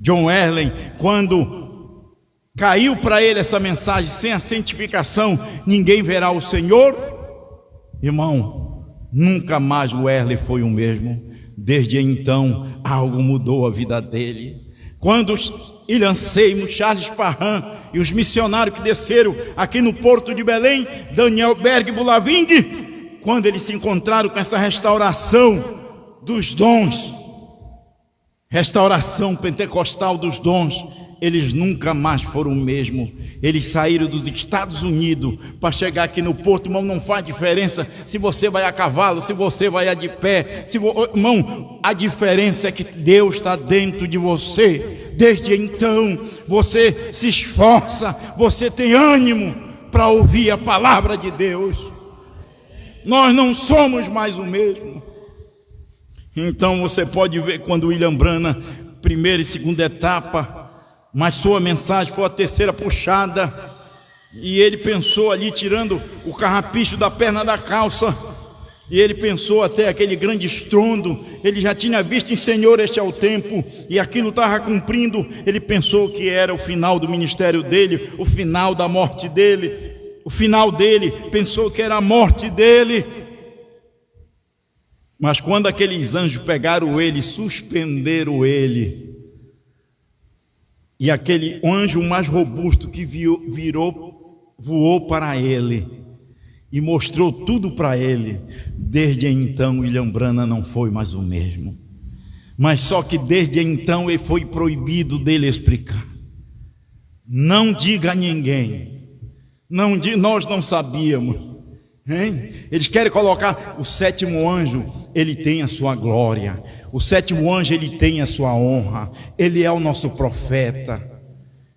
John Wesley, quando caiu para ele essa mensagem, sem a santificação ninguém verá o Senhor, irmão, nunca mais Wesley foi o mesmo. Desde então algo mudou a vida dele. Quando William Seymour, Charles Parham e os missionários que desceram aqui no Porto de Belém, Daniel Berg e Bulaving, quando eles se encontraram com essa restauração dos dons, restauração pentecostal dos dons, eles nunca mais foram o mesmo. Eles saíram dos Estados Unidos para chegar aqui no Porto. Irmão, não faz diferença se você vai a cavalo, se você vai de pé, irmão, a diferença é que Deus está dentro de você. Desde então você se esforça, você tem ânimo para ouvir a palavra de Deus. Nós não somos mais o mesmo. Então você pode ver quando William Branham, primeira e segunda etapa, mas sua mensagem foi a terceira puxada, e ele pensou ali, tirando o carrapicho da perna da calça, e ele pensou até aquele grande estrondo, ele já tinha visto em Senhor, este é o tempo, e aquilo estava cumprindo. Ele pensou que era o final do ministério dele, o final da morte dele, o final dele, pensou que era a morte dele. Mas quando aqueles anjos pegaram ele, suspenderam ele, e aquele anjo mais robusto que voou para ele e mostrou tudo para ele, desde então William Branham não foi mais o mesmo. Mas só que desde então ele foi proibido dele explicar. Não diga a ninguém. Nós não sabíamos. Hein? Eles querem colocar o sétimo anjo, ele tem a sua glória. O sétimo anjo, ele tem a sua honra. Ele é o nosso profeta.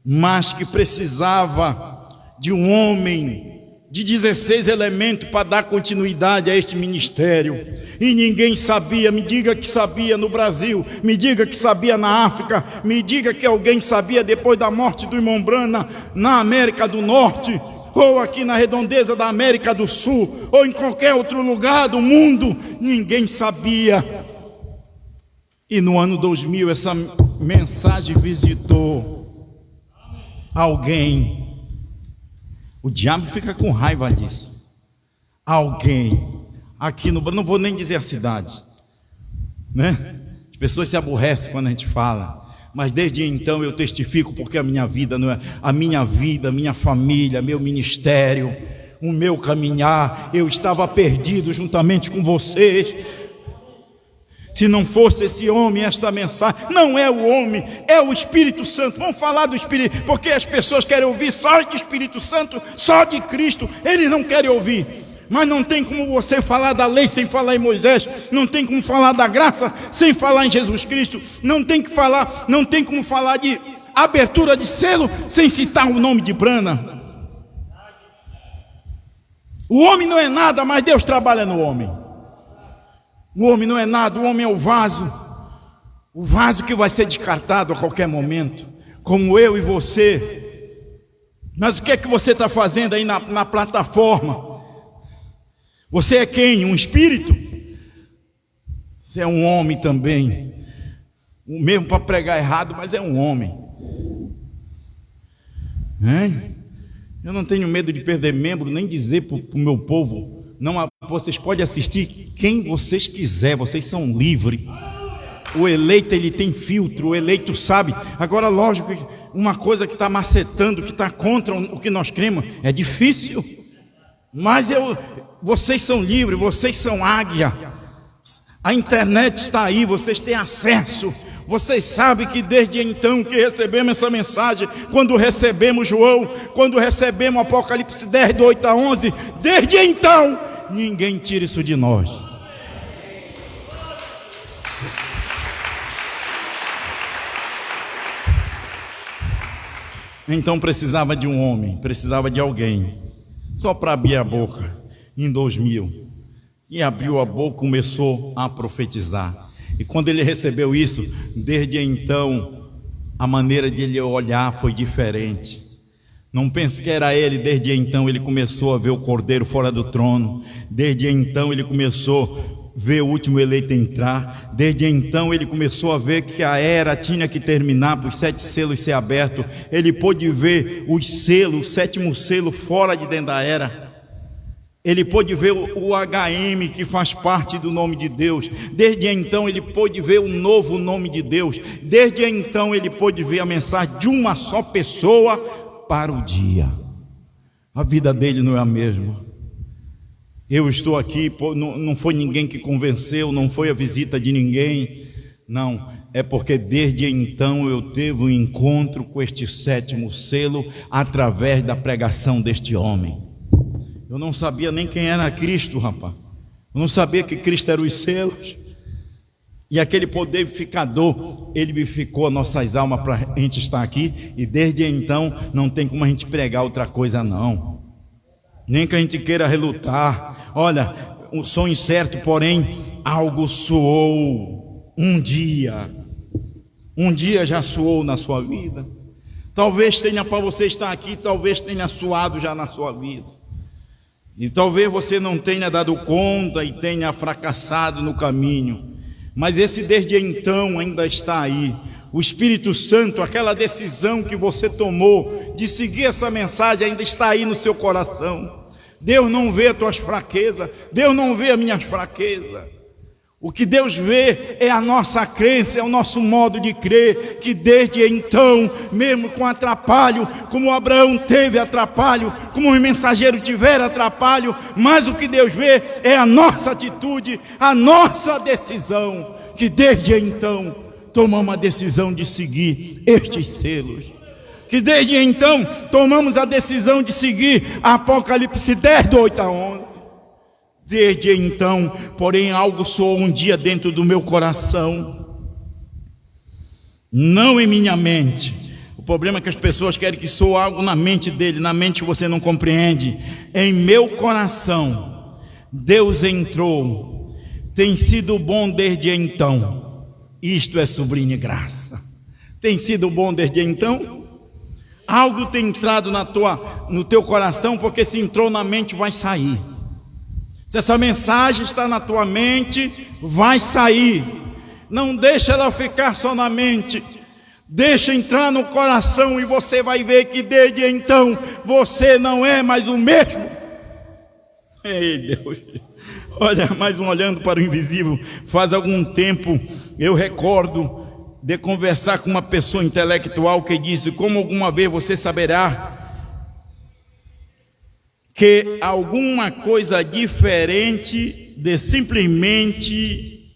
Mas que precisava de um homem de 16 elementos para dar continuidade a este ministério. E ninguém sabia. Me diga que sabia no Brasil, me diga que sabia na África, me diga que alguém sabia depois da morte do irmão Branham na América do Norte, ou aqui na redondeza da América do Sul, ou em qualquer outro lugar do mundo. Ninguém sabia. E no ano 2000 essa mensagem visitou alguém. O diabo fica com raiva disso. Alguém aqui no... não vou nem dizer a cidade, né? As pessoas se aborrecem quando a gente fala. Mas desde então eu testifico, porque a minha vida não é a minha vida, minha família, meu ministério, o meu caminhar. Eu estava perdido juntamente com vocês. Se não fosse esse homem, esta mensagem, não é o homem, é o Espírito Santo. Vamos falar do Espírito, porque as pessoas querem ouvir só de Espírito Santo, só de Cristo. Eles não querem ouvir. Mas não tem como você falar da lei sem falar em Moisés, não tem como falar da graça sem falar em Jesus Cristo, não tem como falar de abertura de selo sem citar o nome de Branham. O homem não é nada, mas Deus trabalha no homem. O homem não é nada, o homem é o vaso que vai ser descartado a qualquer momento, como eu e você. Mas o que é que você está fazendo aí na plataforma? Você é quem? Um espírito? Você é um homem também, o mesmo para pregar errado, mas é um homem. Eu não tenho medo de perder membro, nem dizer para o meu povo. Não, vocês podem assistir quem vocês quiser, vocês são livres. O eleito, ele tem filtro, o eleito sabe. Agora, lógico, uma coisa que está macetando, que está contra o que nós cremos, é difícil. Mas vocês são livres, vocês são águia. A internet está aí, vocês têm acesso. Vocês sabem que desde então que recebemos essa mensagem, quando recebemos João, quando recebemos Apocalipse 10, do 8 a 11, desde então, ninguém tira isso de nós. Então precisava de um homem, precisava de alguém, só para abrir a boca, em 2000. E abriu a boca, começou a profetizar. E quando ele recebeu isso, desde então, a maneira de ele olhar foi diferente. Não pense que era ele. Desde então ele começou a ver o Cordeiro fora do trono. Desde então ele começou a ver o último eleito entrar. Desde então ele começou a ver que a era tinha que terminar, para os 7 selos ser abertos. Ele pôde ver os selos, o 7º selo fora de dentro da era. Ele pôde ver o HM, que faz parte do nome de Deus. Desde então ele pôde ver o novo nome de Deus. Desde então ele pôde ver a mensagem de uma só pessoa para o dia. A vida dele não é a mesma. Eu estou aqui, não foi ninguém que convenceu, não foi a visita de ninguém. Não, é porque desde então eu teve um encontro com este 7º selo através da pregação deste homem. Eu não sabia nem quem era Cristo, rapaz. Eu não sabia que Cristo era os selos. E aquele poder vivificador, ele vivificou nossas almas para a gente estar aqui. E desde então não tem como a gente pregar outra coisa não. Nem que a gente queira relutar. Olha, um som incerto, porém algo soou um dia. Um dia já soou na sua vida. Talvez tenha para você estar aqui, talvez tenha soado já na sua vida. E talvez você não tenha dado conta e tenha fracassado no caminho. Mas esse desde então ainda está aí. O Espírito Santo, aquela decisão que você tomou de seguir essa mensagem ainda está aí no seu coração. Deus não vê as tuas fraquezas, Deus não vê as minhas fraquezas. O que Deus vê é a nossa crença, é o nosso modo de crer, que desde então, mesmo com atrapalho, como Abraão teve atrapalho, como os mensageiros tiveram atrapalho, mas o que Deus vê é a nossa atitude, a nossa decisão, que desde então tomamos a decisão de seguir estes selos. Que desde então tomamos a decisão de seguir Apocalipse 10, do 8 a 11. Desde então, porém, algo soou um dia dentro do meu coração, não em minha mente. O problema é que as pessoas querem que soe algo na mente dele, na mente você não compreende. Em meu coração, Deus entrou, tem sido bom desde então. Isto é sublime graça. Tem sido bom desde então? Algo tem entrado no teu coração, porque se entrou na mente vai sair. Se essa mensagem está na tua mente, vai sair. Não deixa ela ficar só na mente. Deixa entrar no coração e você vai ver que desde então você não é mais o mesmo. Ei, Deus. Olha, mais um olhando para o invisível. Faz algum tempo eu recordo de conversar com uma pessoa intelectual que disse: como alguma vez você saberá que alguma coisa diferente de simplesmente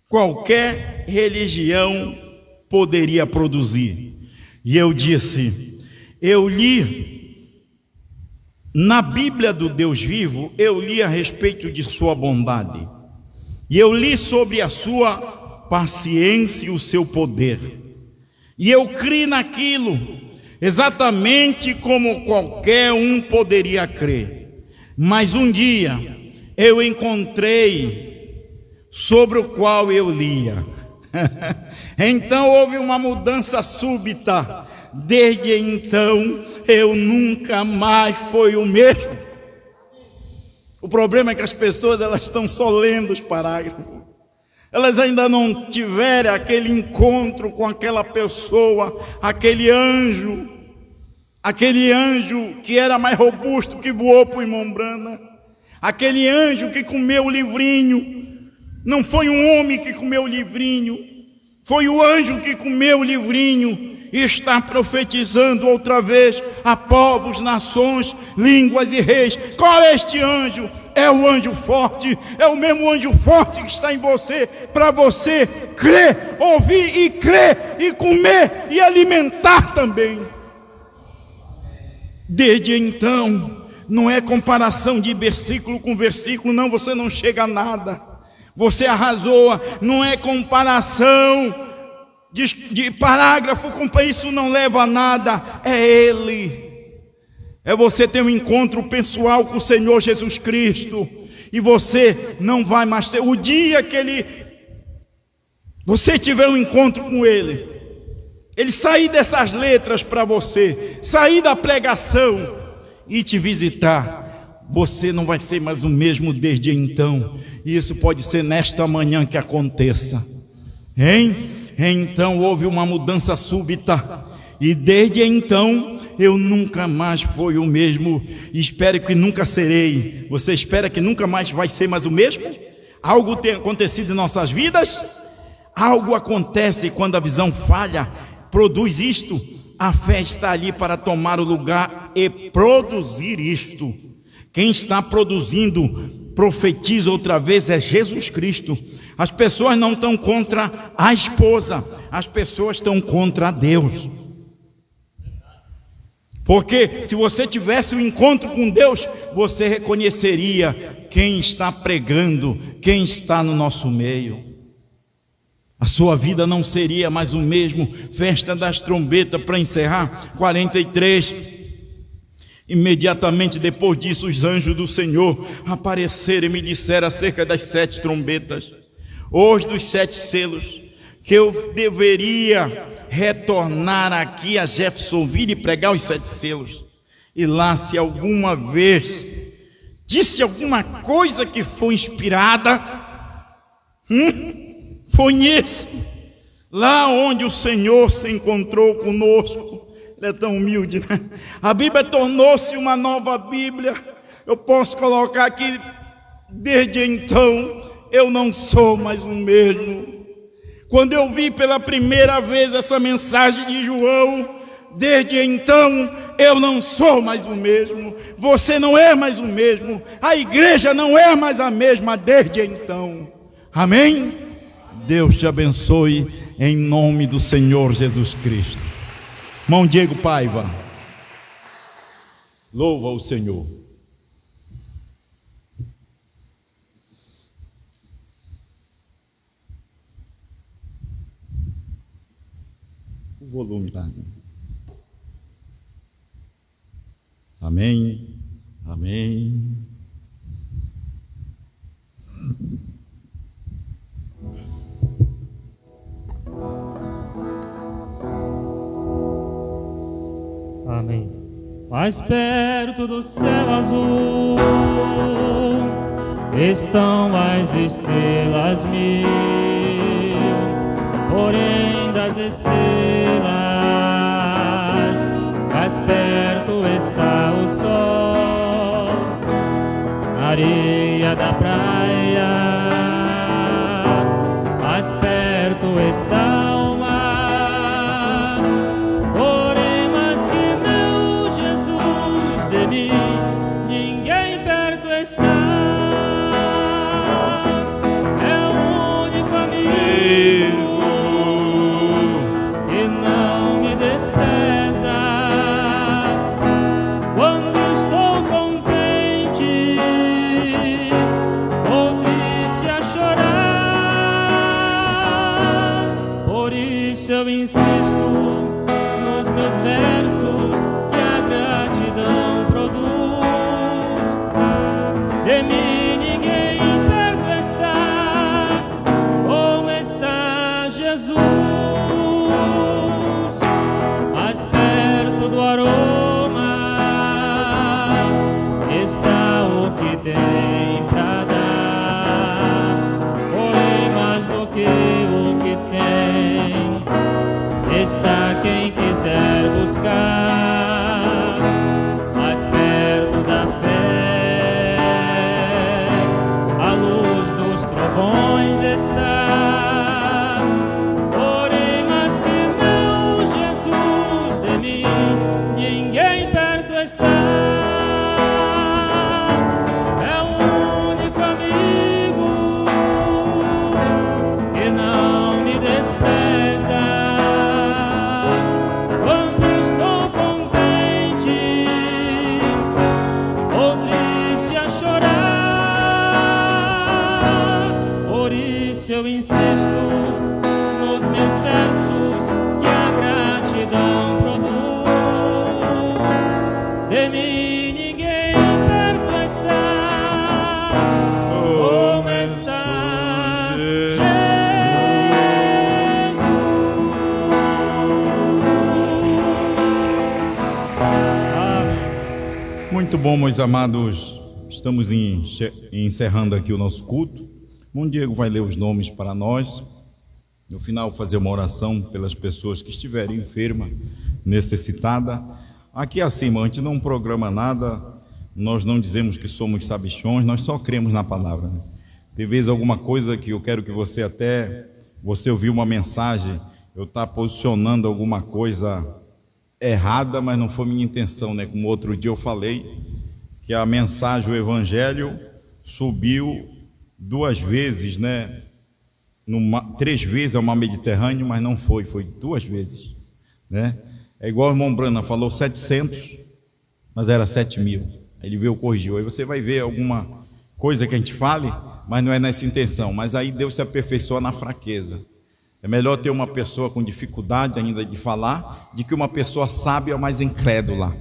qualquer religião poderia produzir? E eu disse: eu li na Bíblia do Deus vivo, eu li a respeito de sua bondade, e eu li sobre a sua paciência e o seu poder, e eu criei naquilo exatamente como qualquer um poderia crer. Mas um dia eu encontrei sobre o qual eu lia. Então houve uma mudança súbita. Desde então eu nunca mais fui o mesmo. O problema é que as pessoas elas estão só lendo os parágrafos. Elas ainda não tiveram aquele encontro com aquela pessoa, aquele anjo que era mais robusto, que voou para o Imombrana, aquele anjo que comeu o livrinho. Não foi um homem que comeu o livrinho, foi o anjo que comeu o livrinho e está profetizando outra vez a povos, nações, línguas e reis. Qual é este anjo? É o anjo forte, é o mesmo anjo forte que está em você, para você crer, ouvir e crer, e comer e alimentar também. Desde então, não é comparação de versículo com versículo, não, você não chega a nada, você arrasou, não é comparação de parágrafo com isso, não leva a nada, é Ele. É você ter um encontro pessoal com o Senhor Jesus Cristo, e você não vai mais ter. O dia que você tiver um encontro com Ele sair dessas letras para você, sair da pregação e te visitar, você não vai ser mais o mesmo desde então. E isso pode ser nesta manhã que aconteça, hein? Então houve uma mudança súbita, e desde então eu nunca mais fui o mesmo, e espero que nunca serei. Você espera que nunca mais vai ser mais o mesmo? Algo tem acontecido em nossas vidas? Algo acontece quando a visão falha, produz isto. A fé está ali para tomar o lugar e produzir isto. Quem está produzindo, profetiza outra vez, é Jesus Cristo. As pessoas não estão contra a esposa, as pessoas estão contra Deus. Porque se você tivesse um encontro com Deus, você reconheceria quem está pregando, quem está no nosso meio. A sua vida não seria mais o mesmo. Festa das trombetas, para encerrar, 43. Imediatamente depois disso, os anjos do Senhor apareceram e me disseram acerca das 7 trombetas, os dos 7 selos, que eu deveria retornar aqui a Jeffersonville e pregar os 7 selos. E lá, se alguma vez disse alguma coisa que foi inspirada, foi nisso, lá onde o Senhor se encontrou conosco. Ele é tão humilde, né? A Bíblia tornou-se uma nova Bíblia. Eu posso colocar aqui: desde então eu não sou mais o mesmo. Quando eu vi pela primeira vez essa mensagem de João, desde então eu não sou mais o mesmo. Você não é mais o mesmo. A igreja não é mais a mesma desde então. Amém? Deus te abençoe em nome do Senhor Jesus Cristo. Irmão Diego Paiva, louva o Senhor. O volume tá. Amém. Amém. Amém. Mais perto do céu azul estão as estrelas mil, porém das estrelas mais perto está o sol, a areia da praia, mais perto está o mar, porém mais que meu Jesus de mim ninguém perto está. Eu insisto nos meus versos que a gratidão produz. De mim ninguém perto está, como está Jesus. Mais perto do aroma está o que tem pra dar, porém mais do que o que tem está quem quiser buscar, mais perto da fé, a luz dos trovões está, porém mais que meu Jesus de mim ninguém perto está. É o único amigo que não me despreza. Eu insisto nos meus versos que a gratidão produz. De mim ninguém perto está, como está Jesus. Muito bom, meus amados. Estamos encerrando aqui o nosso culto. O Diego vai ler os nomes para nós. No final, fazer uma oração pelas pessoas que estiverem enfermas, necessitadas. Aqui acima, a gente não programa nada, nós não dizemos que somos sabichões, nós só cremos na palavra. Né? Tem vezes alguma coisa que eu quero que você ouviu uma mensagem, eu estou posicionando alguma coisa errada, mas não foi minha intenção, né? Como outro dia eu falei, que a mensagem, o evangelho, subiu 2 vezes, né? 3 vezes ao mar Mediterrâneo, mas não foi 2 vezes, né? É igual o irmão Brana falou 700, mas era 7.000. Aí ele veio, corrigiu. Aí você vai ver alguma coisa que a gente fale, mas não é nessa intenção. Mas aí Deus se aperfeiçoa na fraqueza. É melhor ter uma pessoa com dificuldade ainda de falar, do que uma pessoa sábia, mas incrédula.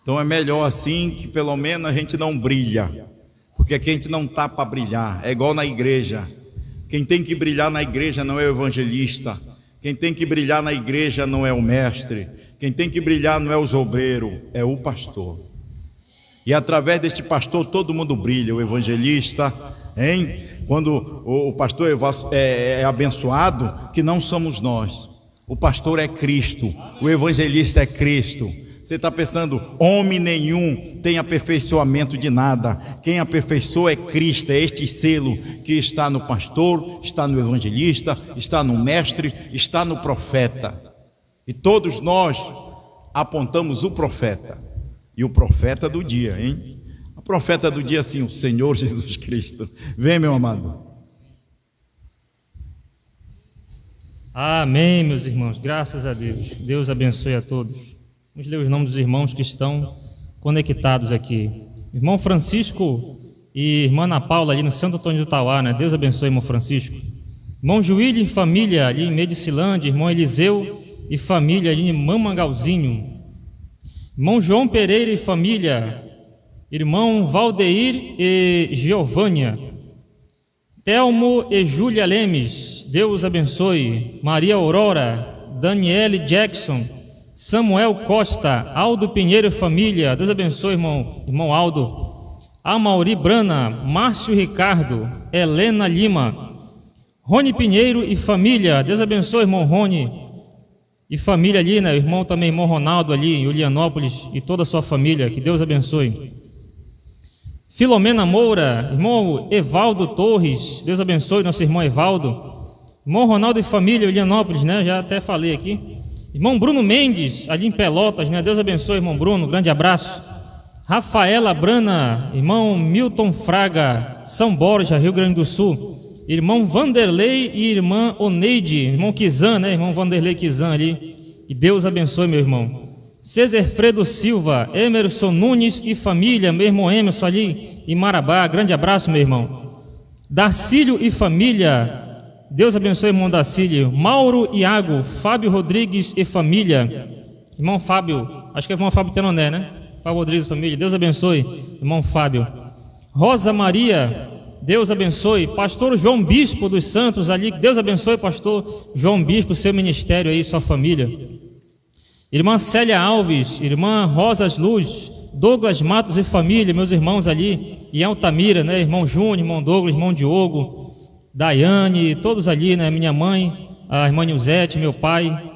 Então é melhor assim, que pelo menos a gente não brilha. Porque aqui a gente não está para brilhar, é igual na igreja. Quem tem que brilhar na igreja não é o evangelista, quem tem que brilhar na igreja não é o mestre, quem tem que brilhar não é o obreiro, é o pastor. E através deste pastor todo mundo brilha, o evangelista, hein? Quando o pastor é abençoado, que não somos nós, o pastor é Cristo, o evangelista é Cristo. Você está pensando, homem nenhum tem aperfeiçoamento de nada. Quem aperfeiçoa é Cristo, é este selo que está no pastor, está no evangelista, está no mestre, está no profeta. E todos nós apontamos o profeta. E o profeta do dia, hein? O profeta do dia, sim, o Senhor Jesus Cristo. Vem, meu amado. Amém, meus irmãos, graças a Deus. Deus abençoe a todos. Vamos ler os nomes dos irmãos que estão conectados aqui. Irmão Francisco e irmã Ana Paula ali no Santo Antônio do Tauá, né? Deus abençoe, irmão Francisco. Irmão Juílio e família ali em Medicilândia, irmão Eliseu e família ali em Mamangalzinho. Irmão João Pereira e família, irmão Valdeir e Giovânia. Telmo e Júlia Lemes, Deus abençoe. Maria Aurora, Daniele Jackson, Samuel Costa, Aldo Pinheiro e família, Deus abençoe, irmão Aldo. Amauri Brana, Márcio Ricardo, Helena Lima, Rony Pinheiro e família, Deus abençoe, irmão Rony e família ali, né? Irmão também, irmão Ronaldo ali em Julianópolis e toda a sua família, que Deus abençoe. Filomena Moura, irmão Evaldo Torres, Deus abençoe nosso irmão Evaldo. Irmão Ronaldo e família, Julianópolis, né? Já até falei aqui. Irmão Bruno Mendes, ali em Pelotas, né? Deus abençoe, irmão Bruno, grande abraço. Rafaela Brana, irmão Milton Fraga, São Borja, Rio Grande do Sul. Irmão Vanderlei e irmã Oneide, irmão Kizan, né? Irmão Vanderlei Kizan ali. Que Deus abençoe, meu irmão. César Fredo Silva, Emerson Nunes e família, meu irmão Emerson ali em Marabá, grande abraço, meu irmão. Darcílio e família, Deus abençoe, irmão Darcílio. Mauro Iago, Fábio Rodrigues e família, irmão Fábio, acho que é irmão Fábio Tenoné, né? Fábio Rodrigues e família, Deus abençoe, irmão Fábio. Rosa Maria, Deus abençoe. Pastor João Bispo dos Santos ali, Deus abençoe, pastor João Bispo, seu ministério aí, sua família. Irmã Célia Alves, irmã Rosas Luz, Douglas Matos e família, meus irmãos ali em Altamira, né? Irmão Júnior, irmão Douglas, irmão Diogo, Daiane, todos ali, né? Minha mãe, a irmã Nilzete, meu pai.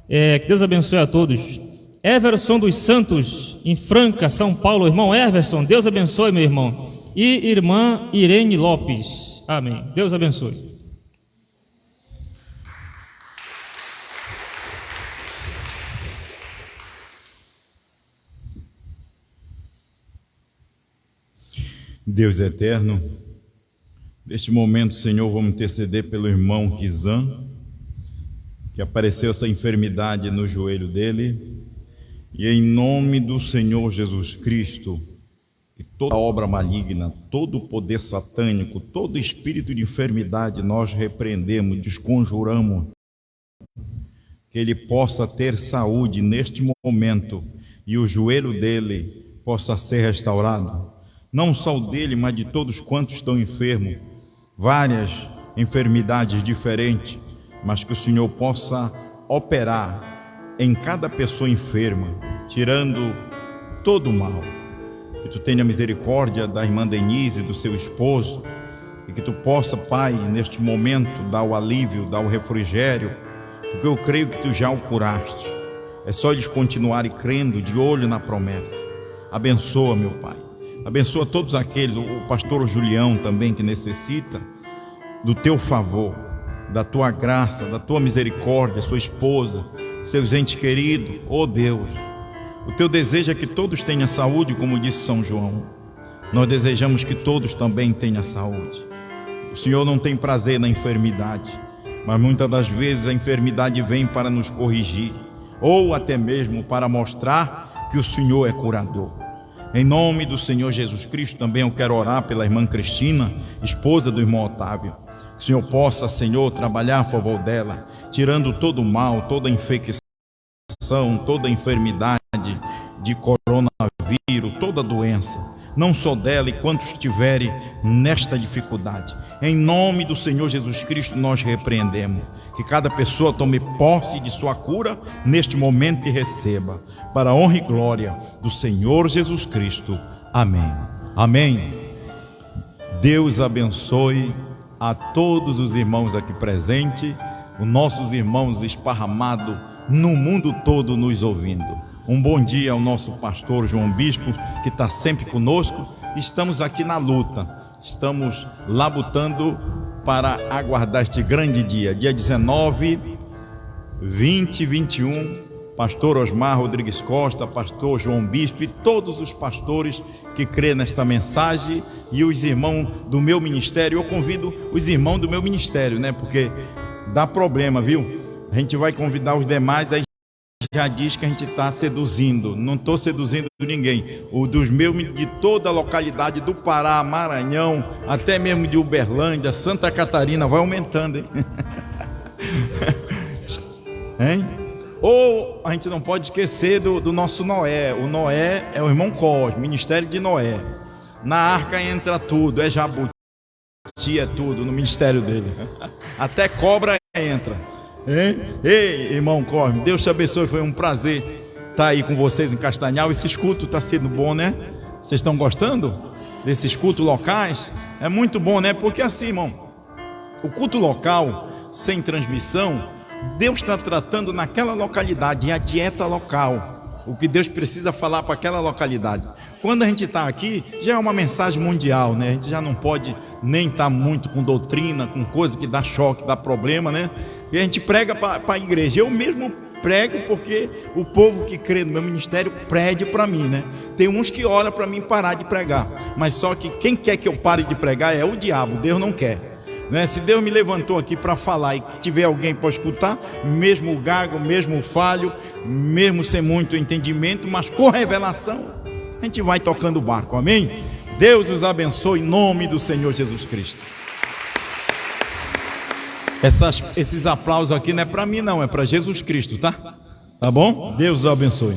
Que Deus abençoe a todos. Everson dos Santos, em Franca, São Paulo, irmão Everson, Deus abençoe, meu irmão. E irmã Irene Lopes, amém. Deus abençoe. Deus eterno, neste momento, Senhor, vamos interceder pelo irmão Kizan, que apareceu essa enfermidade no joelho dele, e em nome do Senhor Jesus Cristo, que toda obra maligna, todo o poder satânico, todo espírito de enfermidade nós repreendemos, desconjuramos, que ele possa ter saúde neste momento e o joelho dele possa ser restaurado. Não só o dele, mas de todos quantos estão enfermos, várias enfermidades diferentes, mas que o Senhor possa operar em cada pessoa enferma, tirando todo o mal. Que tu tenha misericórdia da irmã Denise e do seu esposo, e que tu possa, Pai, neste momento, dar o alívio, dar o refrigério, porque eu creio que tu já o curaste. É só eles continuarem crendo, de olho na promessa. Abençoa, meu Pai. Abençoa todos aqueles, o pastor Julião também, que necessita do teu favor, da tua graça, da tua misericórdia, sua esposa, seus entes queridos. Oh Deus, o teu desejo é que todos tenham saúde, como disse São João. Nós desejamos que todos também tenham saúde. O Senhor não tem prazer na enfermidade, mas muitas das vezes a enfermidade vem para nos corrigir, ou até mesmo para mostrar que o Senhor é curador. Em nome do Senhor Jesus Cristo, também eu quero orar pela irmã Cristina, esposa do irmão Otávio. Que o Senhor possa, Senhor, trabalhar a favor dela, tirando todo o mal, toda a infecção, toda a enfermidade de coronavírus, toda a doença, não só dela e quantos estiverem nesta dificuldade. Em nome do Senhor Jesus Cristo nós repreendemos. Que cada pessoa tome posse de sua cura neste momento e receba, para a honra e glória do Senhor Jesus Cristo. Amém. Amém. Deus abençoe a todos os irmãos aqui presentes, os nossos irmãos esparramados no mundo todo nos ouvindo. Um bom dia ao nosso pastor João Bispo, que está sempre conosco. Estamos aqui na luta, estamos labutando para aguardar este grande dia, dia 19, 20 e 21, pastor Osmar Rodrigues Costa, pastor João Bispo e todos os pastores que crêem nesta mensagem e os irmãos do meu ministério. Eu convido os irmãos do meu ministério, né? Porque dá problema, viu? A gente vai convidar os demais, aí já diz que a gente está seduzindo. Não estou seduzindo ninguém. O dos meus, de toda a localidade do Pará, Maranhão, até mesmo de Uberlândia, Santa Catarina, vai aumentando, hein? Hein? Ou a gente não pode esquecer do nosso Noé. O Noé é o irmão Cosme, ministério de Noé. Na arca entra tudo, é jabuti, é tudo no ministério dele. Até cobra entra. Hein? Ei, irmão Cosme, Deus te abençoe, foi um prazer estar aí com vocês em Castanhal. Esse culto está sendo bom, né? Vocês estão gostando desses cultos locais? É muito bom, né? Porque assim, irmão, o culto local, sem transmissão, Deus está tratando naquela localidade, é a dieta local, o que Deus precisa falar para aquela localidade. Quando a gente está aqui, já é uma mensagem mundial, né? A gente já não pode nem estar muito com doutrina, com coisa que dá choque, dá problema, né? E a gente prega para a igreja. Eu mesmo prego porque o povo que crê no meu ministério pede para mim, né? Tem uns que oram para mim parar de pregar, mas só que quem quer que eu pare de pregar é o diabo, Deus não quer, né? Se Deus me levantou aqui para falar e que tiver alguém para escutar, mesmo gago, mesmo falho, mesmo sem muito entendimento, mas com revelação, a gente vai tocando o barco, amém? Deus os abençoe em nome do Senhor Jesus Cristo. Esses aplausos aqui não é para mim não, é para Jesus Cristo, tá? Tá bom? Deus os abençoe.